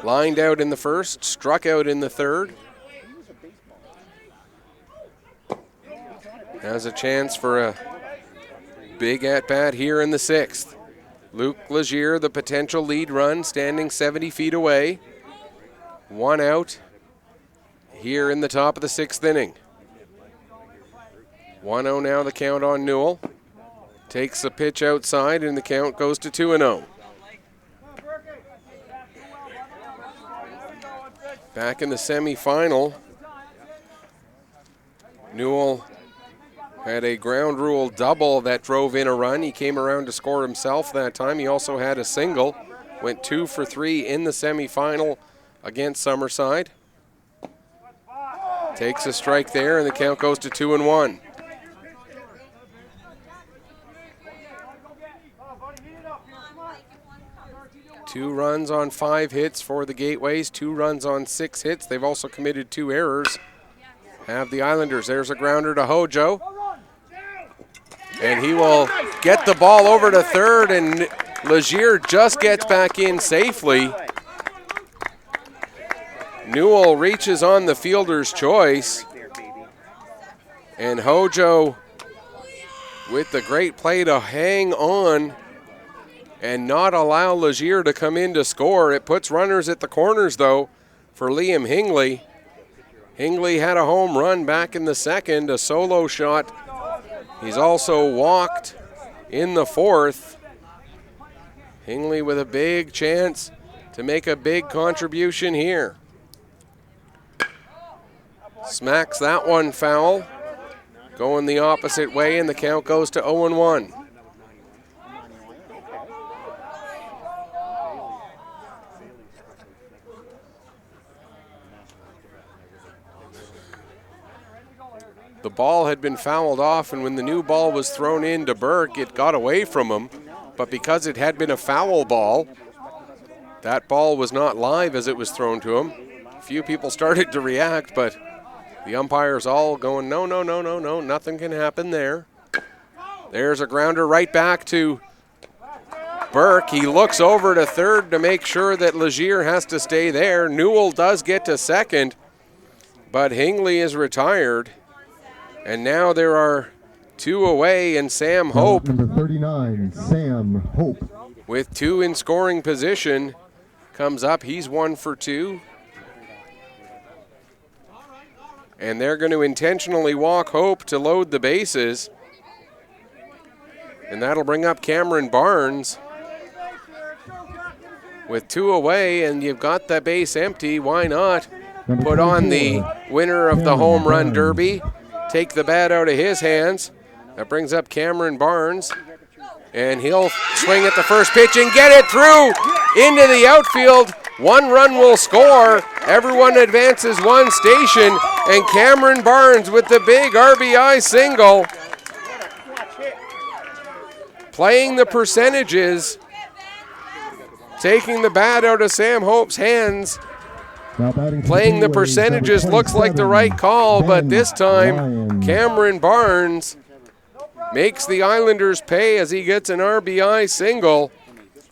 Speaker 1: Lined out in the first, struck out in the third. Has a chance for a big at-bat here in the sixth. Luke Legier, the potential lead run, standing 70 feet away. 1 out here in the top of the sixth inning. 1-0 now, the count on Newell. Takes a pitch outside, and the count goes to 2-0. Back in the semifinal, Newell had a ground rule double that drove in a run. He came around to score himself that time. He also had a single. Went 2 for 3 in the semifinal against Summerside. Takes a strike there, and the count goes to 2-1. Two runs on 5 hits for the Gateways, 2 runs on 6 hits. They've also committed 2 errors. Have the Islanders. There's a grounder to Hojo. And he will get the ball over to third, and Legier just gets back in safely. Newell reaches on the fielder's choice. And Hojo with the great play to hang on and not allow Legier to come in to score. It puts runners at the corners, though, for Liam Hingley. Hingley had a home run back in the second, a solo shot. He's also walked in the fourth. Hingley with a big chance to make a big contribution here. Smacks that one foul. Going the opposite way, and the count goes to 0-1. The ball had been fouled off, and when the new ball was thrown in to Burke, it got away from him. But because it had been a foul ball, that ball was not live as it was thrown to him. A few people started to react, but the umpires all going, no, no, no, no, no, nothing can happen there. There's a grounder right back to Burke. He looks over to third to make sure that Legier has to stay there. Newell does get to second, but Hingley is retired. And now there are 2 away, and Sam Hope,
Speaker 2: Number 39, Sam Hope.
Speaker 1: with 2 in scoring position, comes up. He's 1 for 2. And they're going to intentionally walk Hope to load the bases. And that'll bring up Cameron Barnes. With 2 away, and you've got the base empty, why not
Speaker 2: Number
Speaker 1: put on the
Speaker 2: 24,
Speaker 1: winner of the
Speaker 2: Cameron
Speaker 1: home run
Speaker 2: Barnes.
Speaker 1: derby, take the bat out of his hands. That brings up Cameron Barnes. And he'll swing at the first pitch and get it through into the outfield. 1 run will score. Everyone advances 1 station. And Cameron Barnes with the big RBI single. Playing the percentages. Taking the bat out of Sam Hope's hands.
Speaker 2: Now batting for
Speaker 1: Playing the
Speaker 2: Gateways,
Speaker 1: percentages
Speaker 2: number
Speaker 1: looks like the
Speaker 2: 27,
Speaker 1: right call, but
Speaker 2: Ben
Speaker 1: this time
Speaker 2: Lyons.
Speaker 1: Cameron Barnes makes the Islanders pay as he gets an RBI single.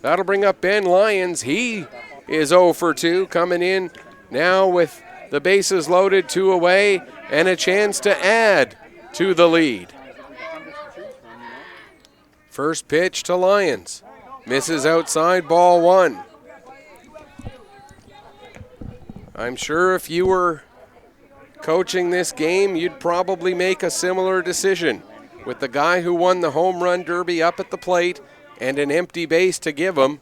Speaker 1: That'll bring up Ben Lyons. He is 0 for 2, coming in now with the bases loaded, 2 away, and a chance to add to the lead. First pitch to Lyons. Misses outside, ball 1. I'm sure if you were coaching this game, you'd probably make a similar decision. With the guy who won the home run derby up at the plate and an empty base to give him,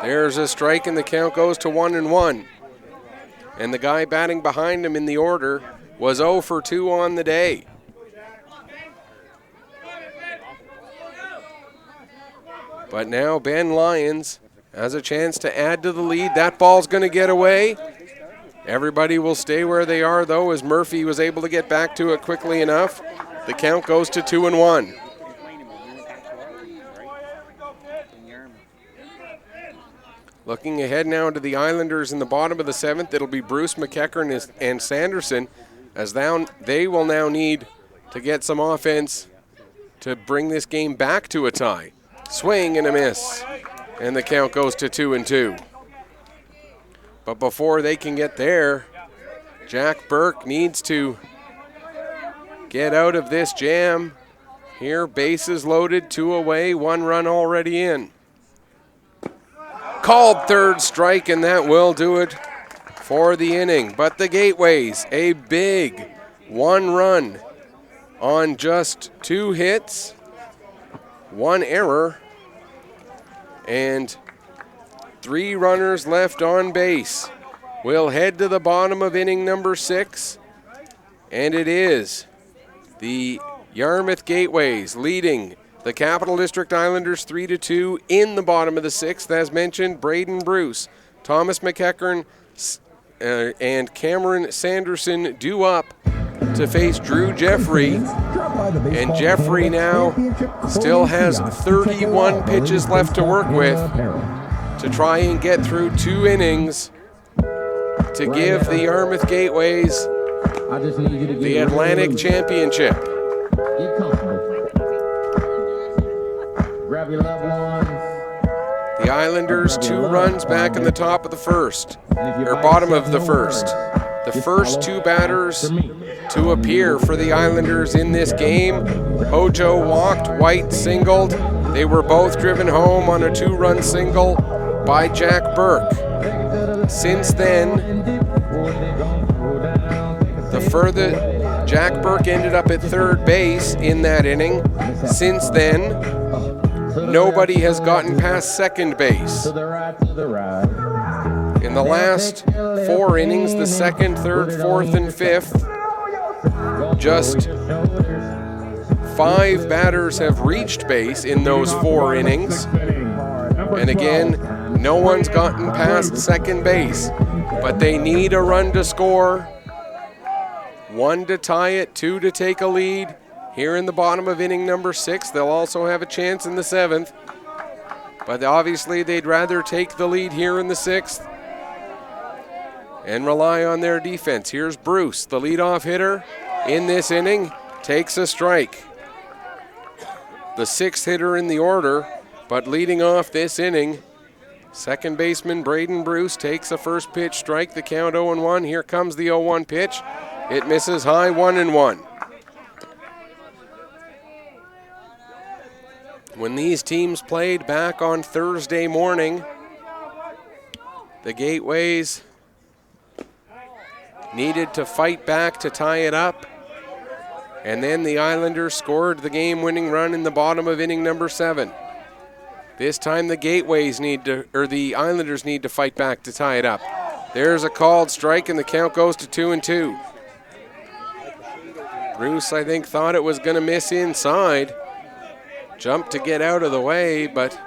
Speaker 1: there's a strike and the count goes to 1-1. And the guy batting behind him in the order was 0 for 2 on the day. But now Ben Lyons has a chance to add to the lead. That ball's going to get away. Everybody will stay where they are, though, as Murphy was able to get back to it quickly enough. The count goes to 2-1. Looking ahead now to the Islanders in the bottom of the 7th, it'll be Bruce, McEachern, and Sanderson, as they will now need to get some offense to bring this game back to a tie. Swing and a miss, and the count goes to 2-2. But before they can get there, Jack Burke needs to get out of this jam. Here, bases loaded, 2 away, 1 run already in. Called third strike, and that will do it for the inning. But the Gateways, a big 1 run on just 2 hits, 1 error, and 3 runners left on base. We'll head to the bottom of inning number 6, and it is the Yarmouth Gateways leading the Capital District Islanders 3-2 in the bottom of the 6th. As mentioned, Braden Bruce, Thomas McEachern, and Cameron Sanderson due up to face Drew Jeffrey. And Jeffrey now still has 31 pitches left to work with to try and get through 2 innings to give the Yarmouth Gateways the Atlantic Championship.
Speaker 3: Grab your loved ones.
Speaker 1: The Islanders 2 runs back in the top of the 1st, or bottom of the 1st. The first 2 batters to appear for the Islanders in this game. Hojo walked, White singled. They were both driven home on a 2-run single by Jack Burke. Since then, Jack Burke ended up at 3rd base in that inning. Since then, nobody has gotten past 2nd base. In the last 4 innings, the 2nd, 3rd, 4th, and 5th, just 5 batters have reached base in those 4 innings. And again, no one's gotten past 2nd base. But they need a run to score, 1 to tie it, 2 to take a lead. Here in the bottom of inning number 6, they'll also have a chance in the 7th. But obviously they'd rather take the lead here in the 6th and rely on their defense. Here's Bruce, the leadoff hitter in this inning, takes a strike. The 6th hitter in the order, but leading off this inning, 2nd baseman Braden Bruce takes a first pitch strike, the count 0-1. Here comes the 0-1 pitch. It misses high, 1-1. When these teams played back on Thursday morning, the Gateways needed to fight back to tie it up, and then the Islanders scored the game-winning run in the bottom of inning number 7. This time the the Islanders need to fight back to tie it up. There's a called strike, and the count goes to 2-2. Bruce, I think, thought it was going to miss inside. Jumped to get out of the way, but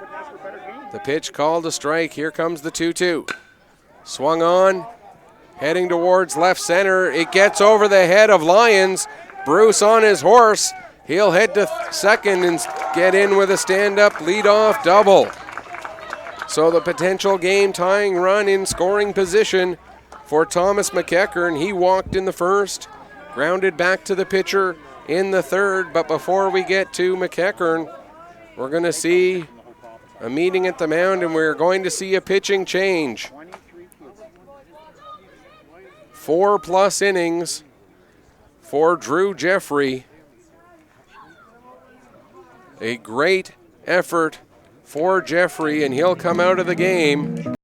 Speaker 1: the pitch called a strike. Here comes the 2-2. Swung on, heading towards left center. It gets over the head of Lyons. Bruce on his horse. He'll head to 2nd and get in with a stand-up leadoff double. So the potential game-tying run in scoring position for Thomas McEachern. He walked in the 1st, grounded back to the pitcher in the 3rd. But before we get to McEachern, we're going to see a meeting at the mound, and we're going to see a pitching change. 4+ innings for Drew Jeffrey. A great effort for Jeffrey, and he'll come out of the game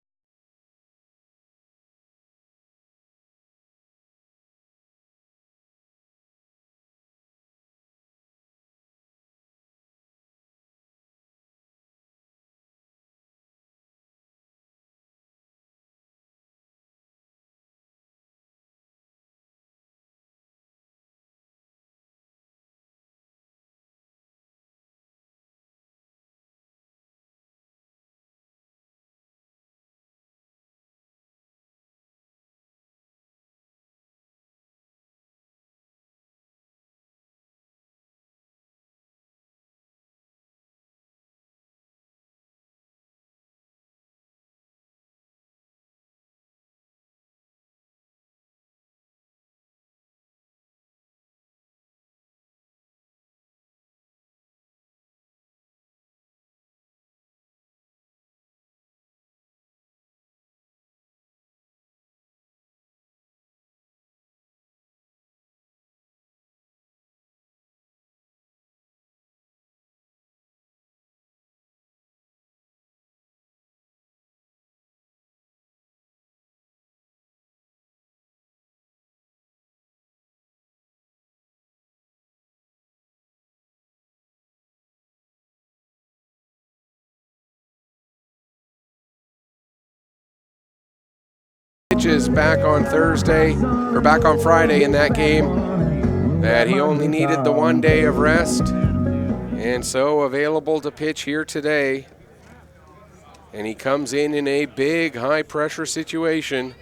Speaker 1: pitches back on Friday in that game, that he only needed the 1 day of rest, and so available to pitch here today. And he comes in a big high pressure situation.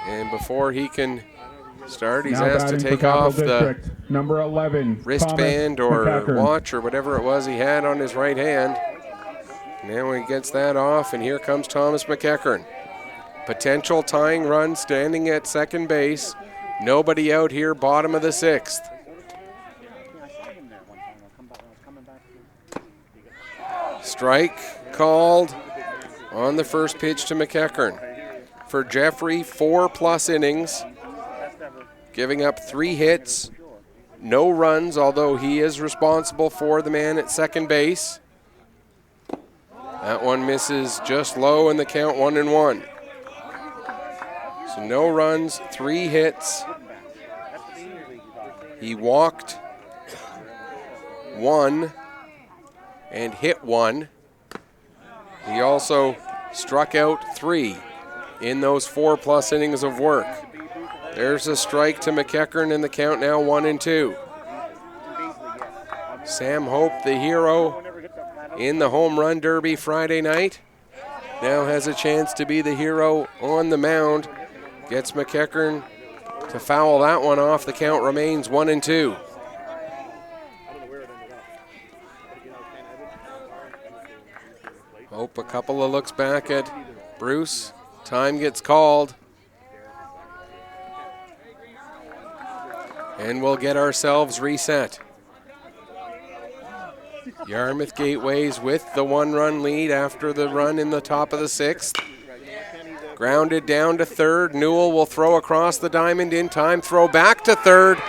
Speaker 1: And before he can start, he's asked to take off the
Speaker 4: number 11
Speaker 1: wristband or watch or whatever it was he had on his right hand. Now he gets that off, and here comes Thomas McEachern. Potential tying run standing at second base. Nobody out here, bottom of the 6th. Strike called on the first pitch to McEachern. For Jeffrey, 4+ innings, giving up 3 hits, no runs, although he is responsible for the man at second base. That one misses just low, and the count 1-1. So no runs, 3 hits. He walked 1 and hit 1. He also struck out 3 in those 4+ innings of work. There's a strike to McEachern, and the count now 1-2. Sam Hope, the hero in the home run derby Friday night, now has a chance to be the hero on the mound. Gets McEachern to foul that one off. The count remains 1-2. Hope a couple of looks back at Bruce. Time gets called. And we'll get ourselves reset. Yarmouth Gateways with the 1-run lead after the run in the top of the 6th. Grounded down to third. Newell will throw across the diamond in time. Throw back to third.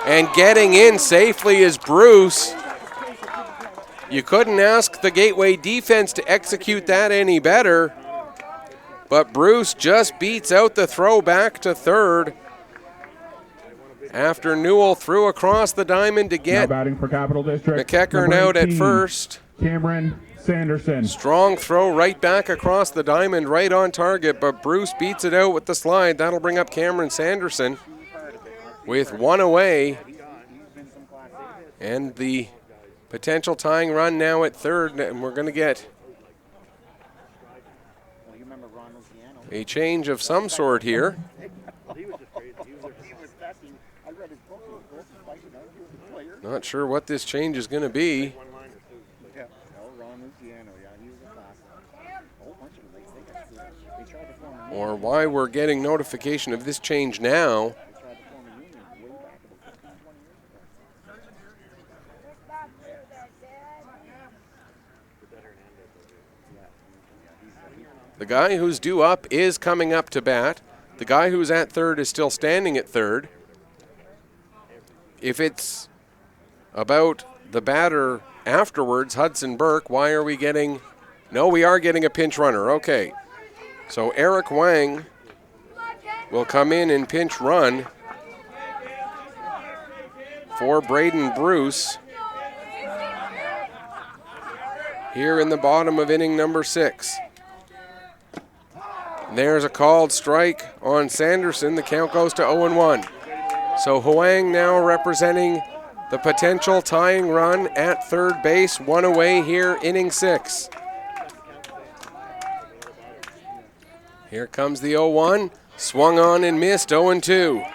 Speaker 1: And getting in safely is Bruce. You couldn't ask the Gateway defense to execute that any better. But Bruce just beats out the throw back to third after Newell threw across the diamond to get
Speaker 4: batting for Capital District,
Speaker 1: McEachern out at first.
Speaker 4: Cameron Sanderson.
Speaker 1: Strong throw right back across the diamond, right on target, but Bruce beats it out with the slide. That'll bring up Cameron Sanderson with 1 away. And the potential tying run now at third, and we're going to get a change of some sort here. Not sure what this change is going to be, or why we're getting notification of this change now. The guy who's due up is coming up to bat. The guy who's at third is still standing at third. If it's about the batter afterwards, Hudson Burke, why are we getting... No, we are getting a pinch runner. Okay. So Eric Wang will come in and pinch run for Braden Bruce here in the bottom of inning number 6. There's a called strike on Sanderson. The count goes to 0-1. So Huang now representing the potential tying run at third base, 1 away here, inning 6. Here comes the 0-1. Swung on and missed, 0-2.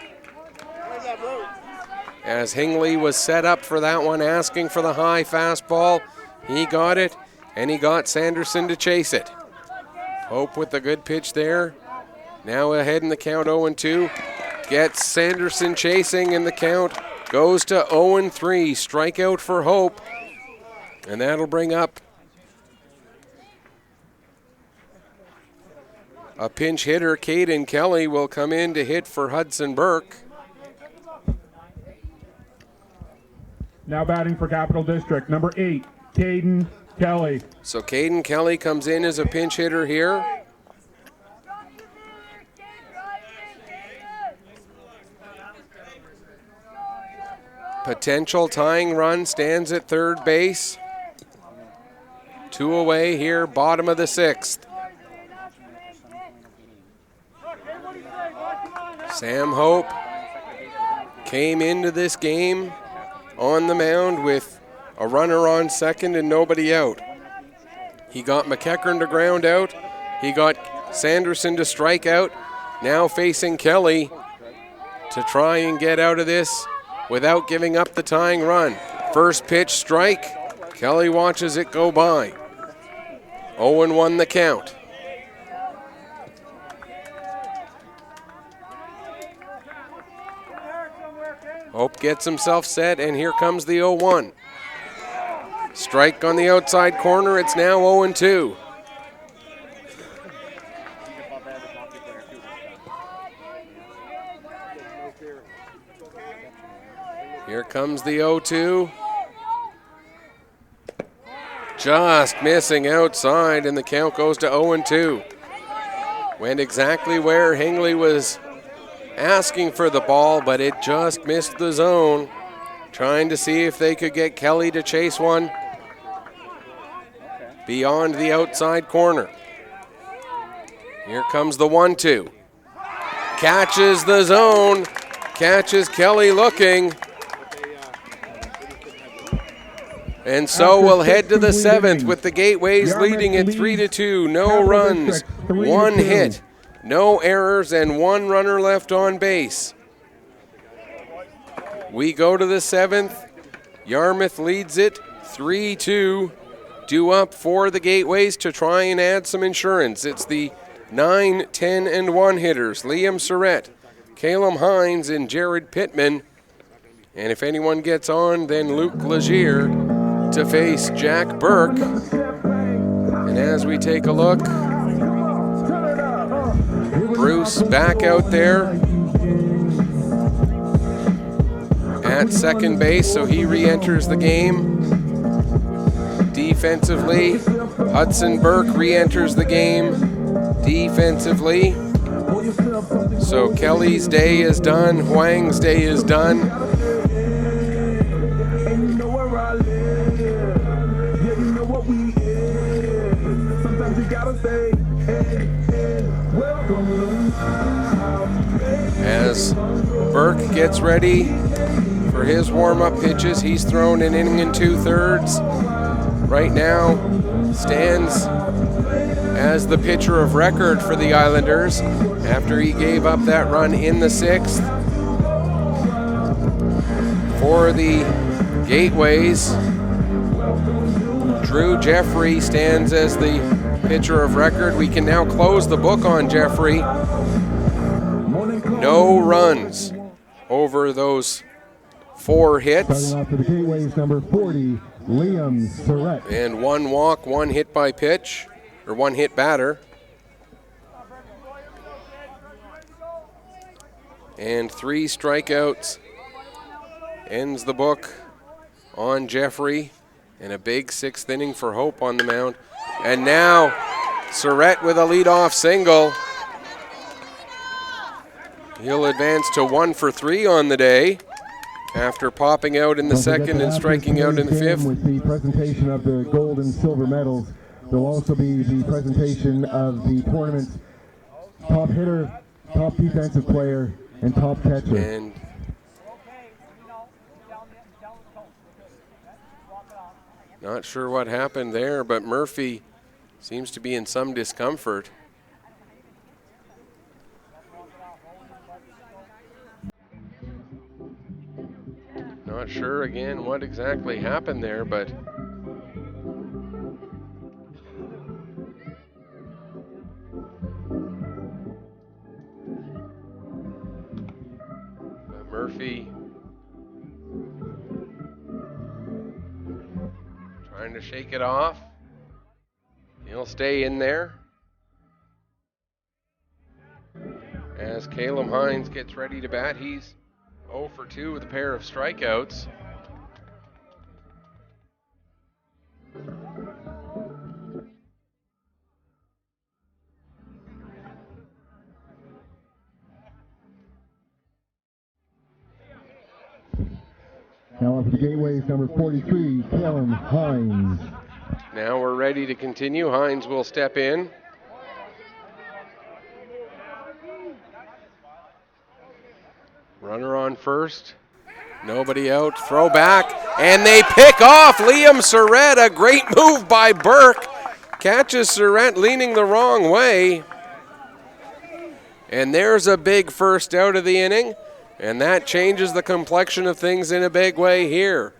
Speaker 1: As Hingley was set up for that one, asking for the high fastball. He got it, and he got Sanderson to chase it. Hope with a good pitch there. Now ahead in the count, 0-2. Gets Sanderson chasing, and the count goes to 0-3. Strikeout for Hope. And that'll bring up a pinch hitter. Caden Kelly will come in to hit for Hudson Burke.
Speaker 4: Now batting for Capital District, number 8, Caden Kelly.
Speaker 1: So Caden Kelly comes in as a pinch hitter here. Potential tying run stands at third base. 2 away here, bottom of the 6th. Sam Hope came into this game on the mound with a runner on second and nobody out. He got McEachern to ground out. He got Sanderson to strike out. Now facing Kelly to try and get out of this without giving up the tying run. First pitch strike. Kelly watches it go by. 0-1 the count. Hope gets himself set, and here comes the 0-1. Strike on the outside corner. It's now 0-2. Here comes the 0-2. Just missing outside, and the count goes to 0-2. Went exactly where Hingley was asking for the ball, but it just missed the zone. Trying to see if they could get Kelly to chase one beyond the outside corner. Here comes the 1-2. Catches the zone. Catches Kelly looking. And so we'll head to the 7th with the Gateways leading at 3-2. No runs, 1 hit, no errors, and 1 runner left on base. We go to the 7th. Yarmouth leads it 3-2. Due up for the Gateways to try and add some insurance. It's the 9, 10, and 1 hitters. Liam Surratt, Calum Hines, and Jared Pittman. And if anyone gets on, then Luke Legier to face Jack Burke. And as we take a look, Bruce back out there at second base, so he re-enters the game. Defensively, Hudson Burke re-enters the game defensively. So Kelly's day is done, Huang's day is done. As Burke gets ready for his warm-up pitches, he's thrown an inning and 2/3. Right now stands as the pitcher of record for the Islanders after he gave up that run in the 6th. For the Gateways, Drew Jeffrey stands as the pitcher of record. We can now close the book on Jeffrey. No runs over those 4 hits.
Speaker 2: Starting off for the Gateways, number 40, Liam Surratt.
Speaker 1: And 1 walk, 1 hit by pitch, or 1 hit batter. And 3 strikeouts. Ends the book on Jeffrey. And a big 6th inning for Hope on the mound. And now Surratt with a leadoff single. He'll advance to 1 for 3 on the day after popping out in the 2nd and striking out in the 5th.
Speaker 2: With the presentation of the gold and silver medals, there'll also be the presentation of the tournament's top hitter, top defensive player, and top catcher.
Speaker 1: And not sure what happened there, but Murphy seems to be in some discomfort. Not sure again what exactly happened there, but Murphy trying to shake it off. He'll stay in there as Calum Hines gets ready to bat. He's 0 for 2 with a pair of strikeouts.
Speaker 2: Now on for the Gateways, number 43, Calum Hines.
Speaker 1: Now we're ready to continue. Hines will step in. Runner on first. Nobody out. Throw back. And they pick off Liam Surratt. A great move by Burke. Catches Surratt leaning the wrong way. And there's a big first out of the inning. And that changes the complexion of things in a big way here.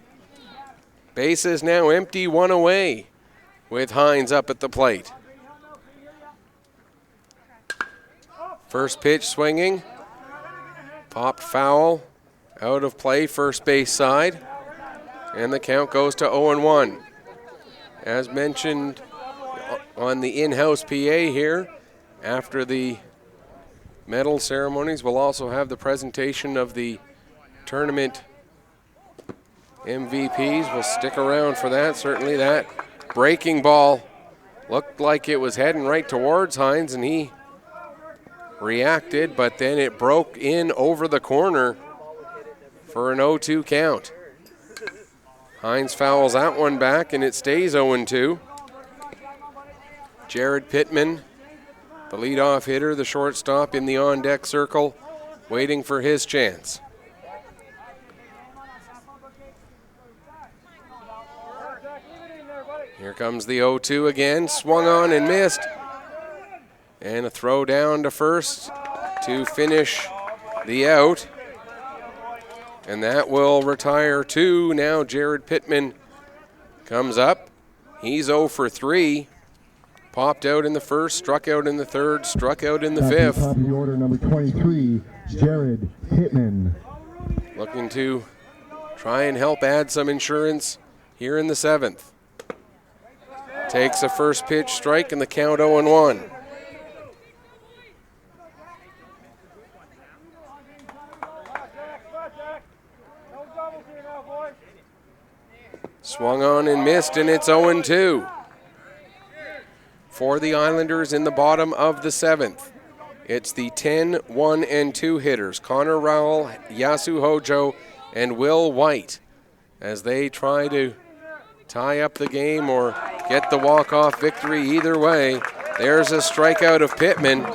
Speaker 1: Base is now empty, 1 away, with Hines up at the plate. First pitch swinging. Popped foul. Out of play, first base side. And the count goes to 0-1. As mentioned on the in-house PA here, after the medal ceremonies, we'll also have the presentation of the tournament MVPs. We'll stick around for that. Certainly that breaking ball looked like it was heading right towards Hines, and he reacted, but then it broke in over the corner for an 0-2 count. Hines fouls that one back, and it stays 0-2. Jared Pittman, the leadoff hitter, the shortstop in the on-deck circle, waiting for his chance. Here comes the 0-2 again, swung on and missed. And a throw down to first to finish the out. And that will retire 2. Now Jared Pittman comes up. He's 0 for 3. Popped out in the first, struck out in the third, struck out in the fifth.
Speaker 2: Top of the order, number 23, Jared Pittman.
Speaker 1: Looking to try and help add some insurance here in the 7th. Takes a first pitch strike and the count 0-1. Swung on and missed, and it's 0-2. For the Islanders in the bottom of the 7th, it's the 10, 1, and 2 hitters, Connor Rowell, Yasu Hojo, and Will White, as they try to tie up the game or get the walk-off victory either way. There's a strikeout of Pittman.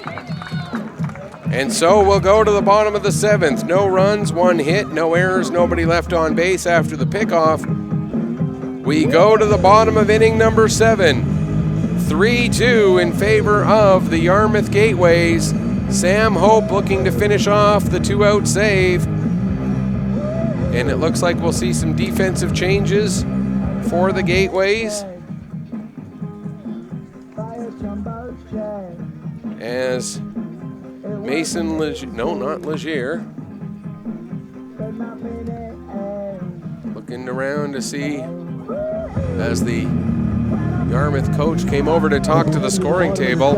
Speaker 1: And so we'll go to the bottom of the 7th. No runs, 1 hit, no errors, nobody left on base after the pickoff. We go to the bottom of inning number 7. 3-2 in favor of the Yarmouth Gateways. Sam Hope looking to finish off the 2-out save. And it looks like we'll see some defensive changes for the Gateways, as Mason Legier, no, not Legier, looking around to see, as the Yarmouth coach came over to talk to the scoring table.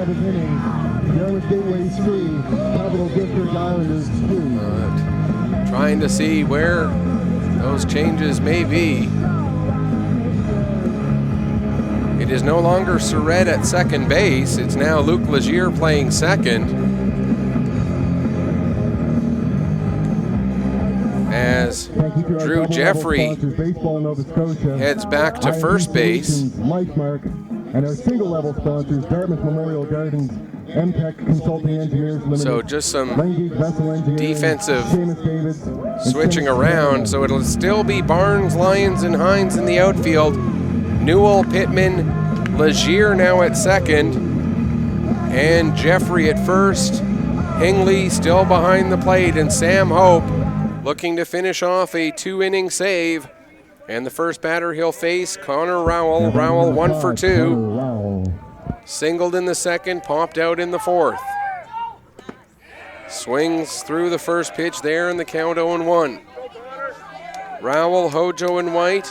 Speaker 1: Trying to see where those changes may be. It is no longer Surratt at second base. It's now Luke Legier playing second, as Drew Jeffrey heads back to first base.
Speaker 2: And our single level sponsors, Dartmouth Memorial Gardens, MTech Consulting Engineers Limited.
Speaker 1: So just some defensive switching around. So it'll still be Barnes, Lyons, and Hines in the outfield. Newell, Pittman, Legier now at second, and Jeffrey at first. Hingley still behind the plate, and Sam Hope looking to finish off a 2-inning save. And the first batter he'll face, Connor Rowell. Rowell 1 for 2. Singled in the second, popped out in the fourth. Swings through the first pitch there, and the count 0-1. Rowell, Hojo, and White.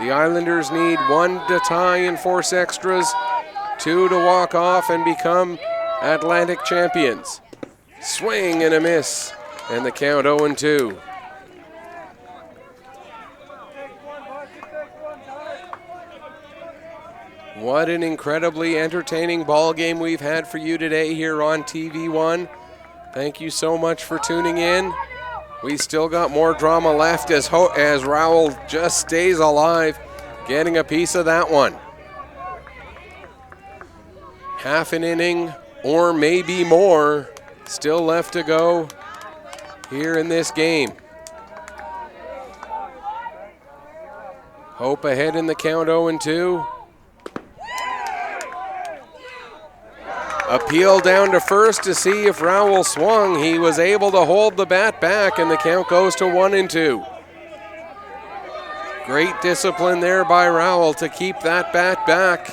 Speaker 1: The Islanders need 1 to tie and force extras, 2 to walk off and become Atlantic champions. Swing and a miss, and the count 0-2. What an incredibly entertaining ball game we've had for you today here on TV1. Thank you so much for tuning in. We still got more drama left as Rowell just stays alive, getting a piece of that one. Half an inning or maybe more still left to go here in this game. Hope ahead in the count 0-2. Appeal down to first to see if Rowell swung. He was able to hold the bat back, and the count goes to 1-2. Great discipline there by Rowell to keep that bat back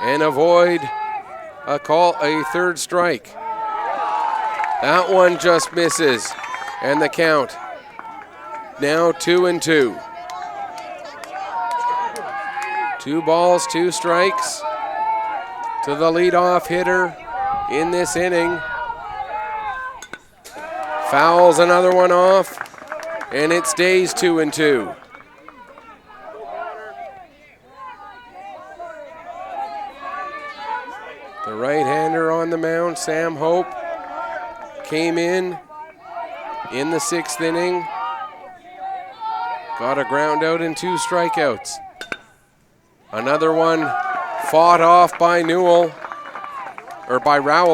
Speaker 1: and avoid a third strike. That one just misses, and the count now 2-2. 2 balls, 2 strikes to the leadoff hitter in this inning. Fouls another one off, and it stays 2-2. The right-hander on the mound, Sam Hope, came in the 6th inning. Got a ground out and 2 strikeouts. Another one fought off by Rowell,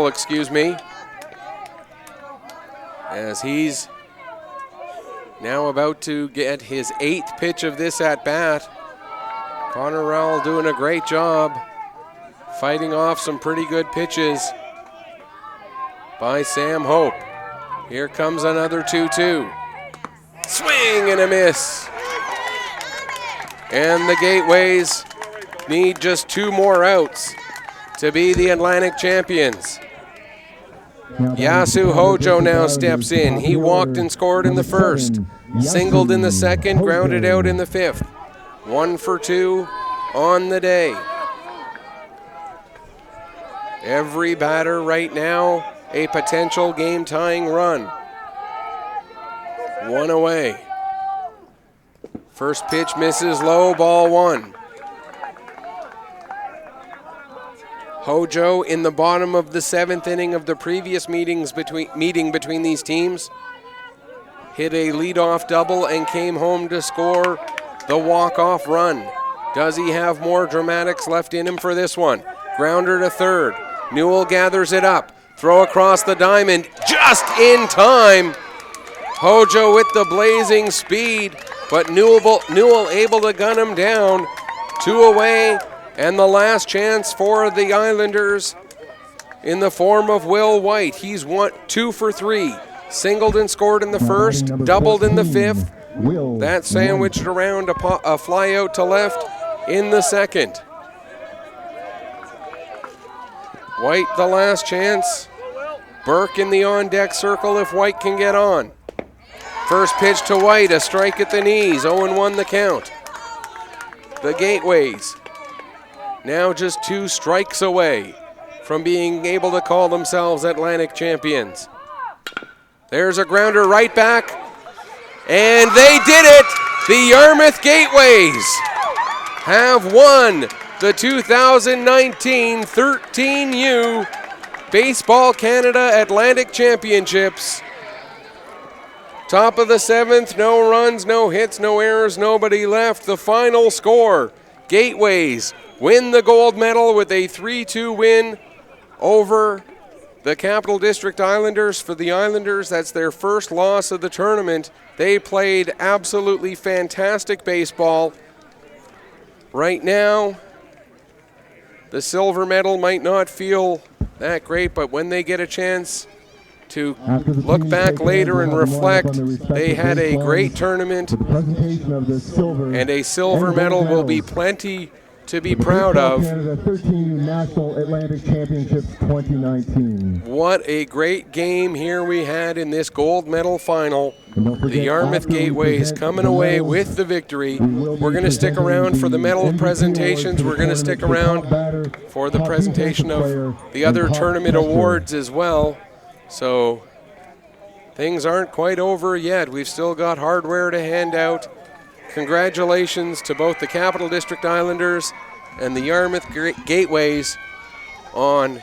Speaker 1: excuse me, as he's now about to get his 8th pitch of this at-bat. Connor Rowell doing a great job fighting off some pretty good pitches by Sam Hope. Here comes another 2-2. Swing and a miss. And the Gateways need just 2 more outs to be the Atlantic champions. Yasu Hojo now steps in. He walked and scored in the 1st, singled in the 2nd, grounded out in the 5th. 1 for 2 on the day. Every batter right now a potential game-tying run. 1 away. First pitch misses low, ball 1. Hojo in the bottom of the 7th inning of the previous meeting between these teams hit a leadoff double and came home to score the walk-off run. Does he have more dramatics left in him for this one? Grounder to 3rd. Newell gathers it up. Throw across the diamond just in time. Hojo with the blazing speed, but Newell able to gun him down. 2 away. And the last chance for the Islanders in the form of Will White. He's 2 for 3. Singled and scored in the 1st, doubled in the 5th. That sandwiched around a fly out to left in the 2nd. White the last chance. Burke in the on-deck circle if White can get on. First pitch to White, a strike at the knees, 0-1 the count. The Gateways now just 2 strikes away from being able to call themselves Atlantic champions. There's a grounder right back, and they did it! The Yarmouth Gateways have won the 2019 13U Baseball Canada Atlantic Championships. Top of the 7th, no runs, no hits, no errors, nobody left. The final score, Gateways win the gold medal with a 3-2 win over the Capital District Islanders. For the Islanders, that's their first loss of the tournament. They played absolutely fantastic baseball. Right now, the silver medal might not feel that great, but when they get a chance to look back later and reflect, they had a great tournament, and a silver medal will be plenty to be proud of.
Speaker 2: Canada 13U National Atlantic Championships 2019.
Speaker 1: What a great game here we had in this gold medal final. The Yarmouth Gateways coming away with the victory. We're going to stick around for the medal presentations. We're going to stick around for the presentation of the other tournament awards as well. So things aren't quite over yet. We've still got hardware to hand out. Congratulations to both the Capital District Islanders and the Yarmouth Gateways on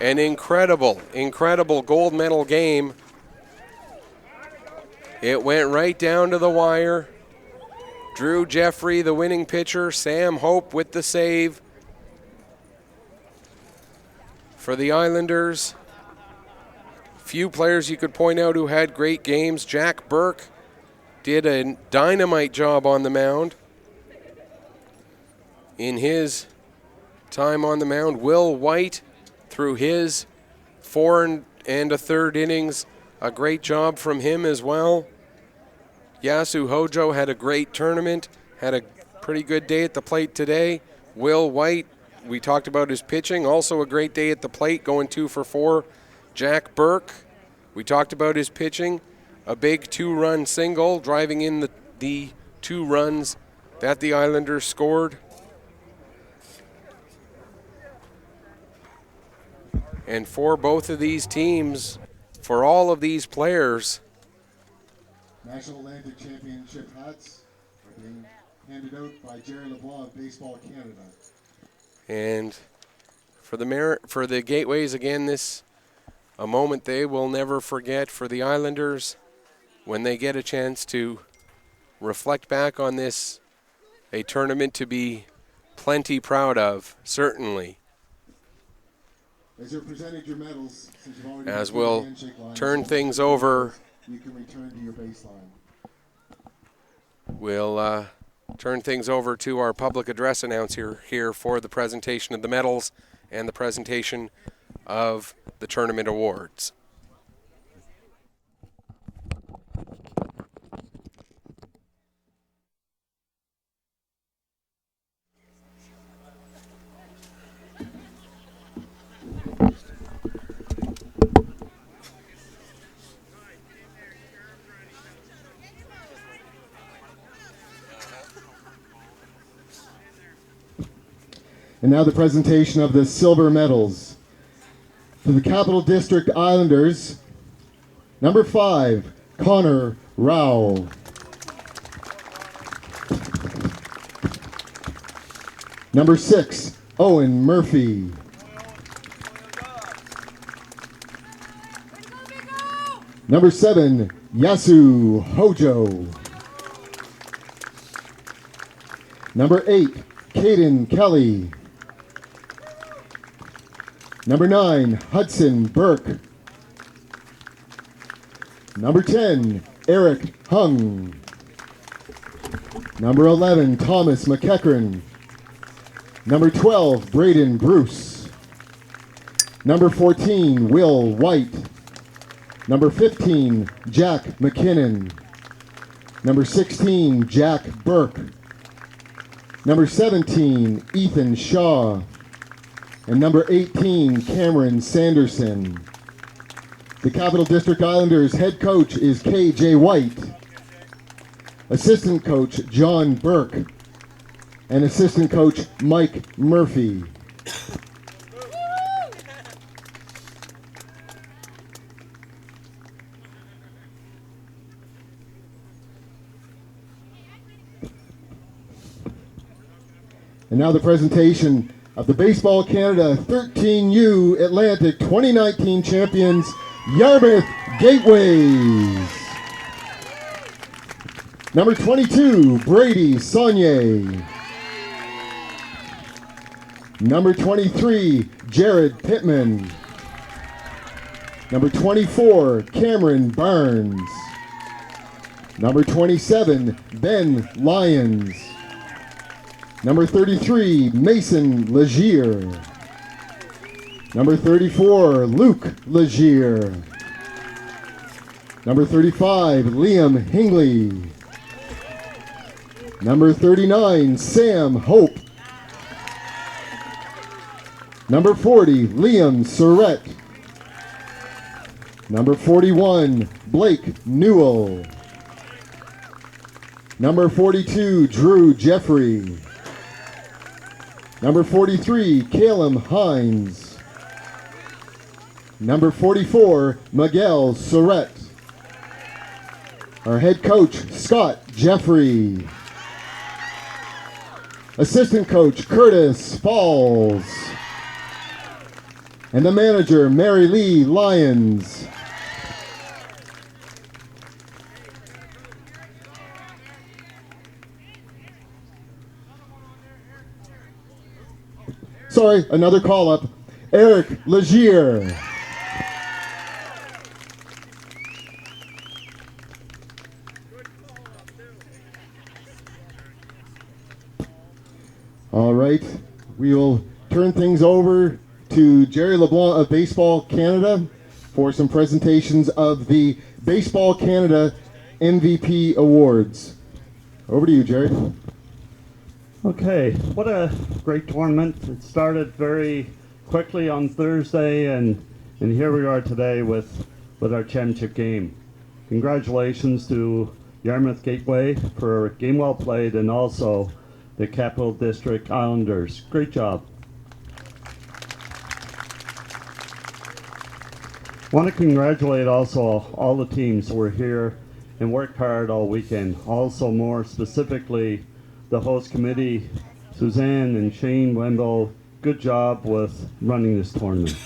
Speaker 1: an incredible, incredible gold medal game. It went right down to the wire. Drew Jeffrey, the winning pitcher. Sam Hope with the save for the Islanders. few players you could point out who had great games. Jack Burke did a dynamite job on the mound in his time on the mound. Will White, through his 4 1/3 innings, a great job from him as well. Yasu Hojo had a great tournament, had a pretty good day at the plate today. Will White, we talked about his pitching, also a great day at the plate, going 2 for 4. Jack Burke, we talked about his pitching, a big 2-run single, driving in the 2 runs that the Islanders scored. And for both of these teams, for all of these players,
Speaker 2: National Atlantic Championship hats are being handed out by Jerry LeBlanc of Baseball Canada.
Speaker 1: and for the Gateways, again, this a moment they will never forget for the Islanders when they get a chance to reflect back on this, a tournament to be plenty proud of, certainly.
Speaker 2: As you're presenting your medals, since you've already
Speaker 1: As
Speaker 2: received
Speaker 1: we'll
Speaker 2: the handshake line,
Speaker 1: turn
Speaker 2: so
Speaker 1: things over,
Speaker 2: you can return to your baseline.
Speaker 1: we'll turn things over to our public address announcer here for the presentation of the medals and the presentation of the tournament awards.
Speaker 2: And now the presentation of the silver medals. To the Capital District Islanders, number 5, Connor Rowell. Number 6, Owen Murphy. Number 7, Yasu Hojo. Number 8, Caden Kelly. Number 9, Hudson Burke. Number 10, Eric Hung. Number 11, Thomas McEachran. Number 12, Braden Bruce. Number 14, Will White. Number 15, Jack McKinnon. Number 16, Jack Burke. Number 17, Ethan Shaw. And number 18, Cameron Sanderson. The Capital District Islanders head coach is KJ White. Assistant coach, John Burke. And assistant coach, Mike Murphy. And now the presentation of the Baseball Canada 13U Atlantic 2019 champions, Yarmouth Gateways. Number 22, Brady Saunier. Number 23, Jared Pittman. Number 24, Cameron Barnes. Number 27, Ben Lyons. Number 33, Mason Legier. Number 34, Luke Legier. Number 35, Liam Hingley. Number 39, Sam Hope. Number 40, Liam Surrett. Number 41, Blake Newell. Number 42, Drew Jeffrey. Number 43, Caleb Hines. Number 44, Miguel Surrett. Our head coach, Scott Jeffrey. Assistant coach, Curtis Falls. And the manager, Mary Lee Lyons. Sorry, another call-up. Eric Legier. right, we will turn things over to Jerry LeBlanc of Baseball Canada for some presentations of the Baseball Canada MVP Awards. Over to you, Jerry.
Speaker 5: Okay, what a great tournament. It started very quickly on Thursday, and here we are today with our championship game. Congratulations to Yarmouth Gateway for a game well played, and also the Capital District Islanders. Great job. I want to congratulate also all the teams who were here and worked hard all weekend. Also, more specifically, the host committee, Suzanne and Shane Wemble. Good job with running this tournament.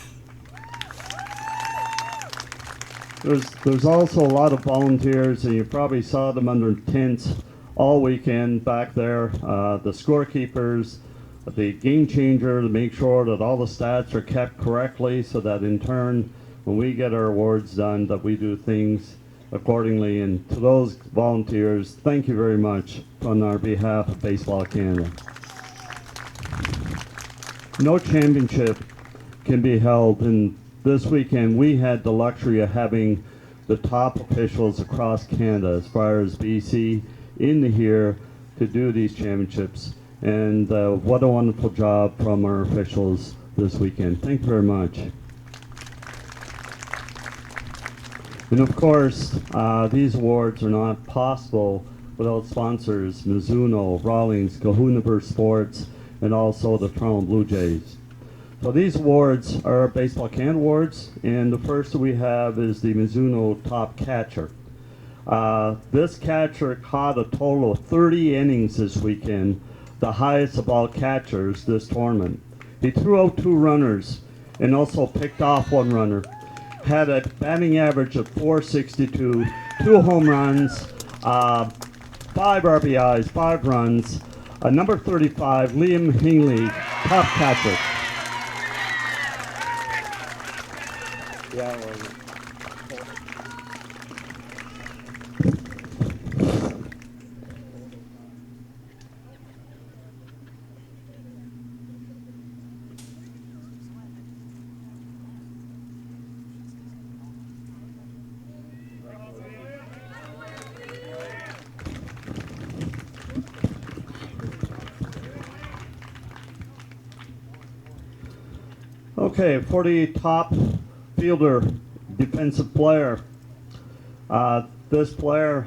Speaker 5: There's also a lot of volunteers, and you probably saw them under tents all weekend back there. The scorekeepers, the game changer to make sure that all the stats are kept correctly, so that in turn, when we get our awards done, that we do things accordingly. And to those volunteers, thank you very much on our behalf of Baseball Canada. No championship can be held, and this weekend we had the luxury of having the top officials across Canada, as far as BC, in here to do these championships. And what a wonderful job from our officials this weekend. Thank you very much. And of course, these awards are not possible without sponsors Mizuno, Rawlings, Kahuna Sports, and also the Toronto Blue Jays. So these awards are Baseball Canada awards, and the first we have is the Mizuno Top Catcher. This catcher caught a total of 30 innings this weekend, the highest of all catchers this tournament. He threw out 2 runners and also picked off 1 runner. Had a batting average of .462, 2 home runs, 5 RBIs, 5 runs. Number 35, Liam Hingley, top catcher. Okay, for the top fielder, defensive player, this player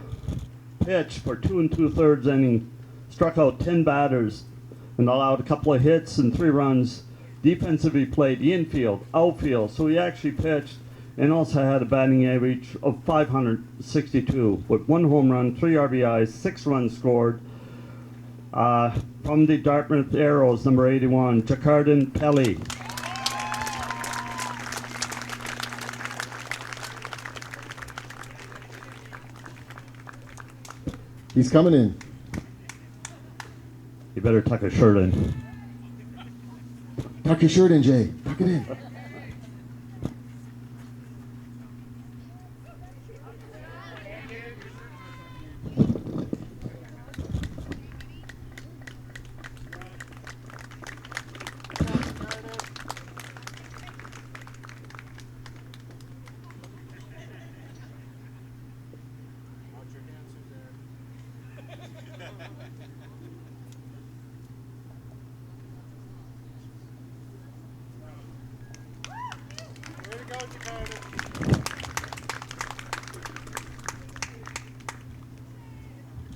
Speaker 5: pitched for 2 2/3 innings, struck out 10 batters, and allowed a couple of hits and 3 runs. Defensively played infield, outfield, so he actually pitched and also had a batting average of .562 with 1 home run, 3 RBIs, 6 runs scored. From the Dartmouth Arrows, number 81, Jakardan Pelly.
Speaker 2: He's coming in.
Speaker 5: You better tuck his shirt in.
Speaker 2: Tuck your shirt in, Jay. Tuck it in.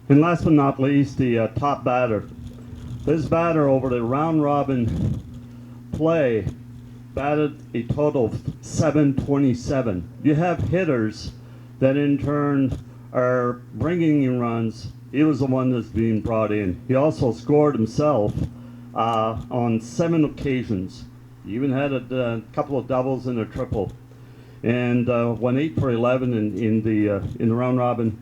Speaker 5: And last but not least, the top batter. This batter over the round robin play batted a total of .727. You have hitters that in turn are bringing in runs. He was the one that's being brought in. He also scored himself on 7 occasions. He even had a couple of doubles and a triple, and went 8 for 11 in the round robin.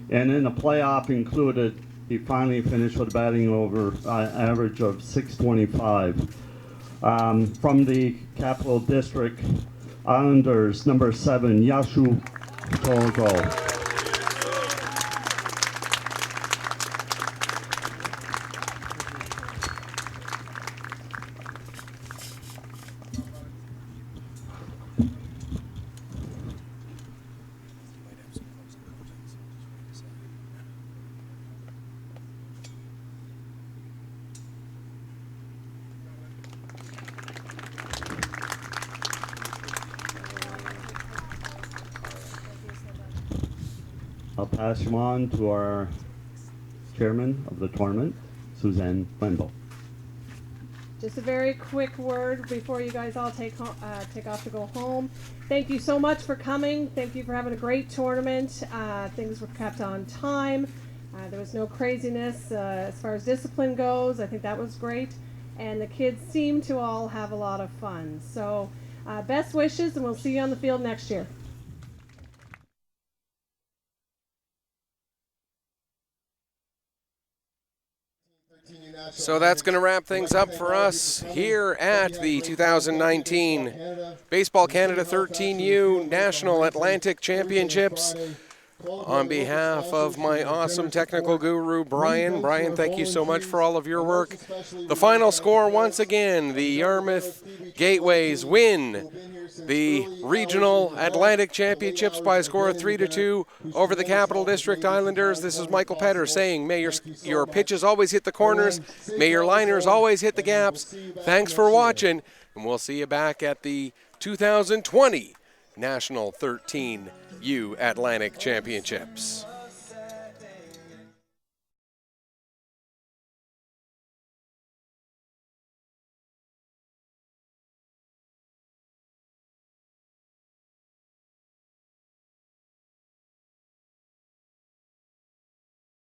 Speaker 5: And in the playoff included, he finally finished with a batting over average of .625. From the Capital District Islanders, number 7, Yashu Togo. I'll pass you on to our chairman of the tournament, Suzanne Wendell.
Speaker 6: Just a very quick word before you guys all take off to go home. Thank you so much for coming. Thank you for having a great tournament. Things were kept on time. There was no craziness as far as discipline goes. I think that was great. And the kids seem to all have a lot of fun. So best wishes, and we'll see you on the field next year.
Speaker 1: So that's going to wrap things up for us here at the 2019 Baseball Canada 13U National Atlantic Championships. On behalf of my awesome technical guru, Brian, thank you so much for all of your work. The final score, once again, the Yarmouth Gateways win the Regional Atlantic Championships by a score of 3-2 over the Capital District Islanders. This is Michael Petter saying, may your pitches always hit the corners, may your liners always hit the gaps. Thanks for watching, and we'll see you back at the 2020 National 13U Atlantic Championships.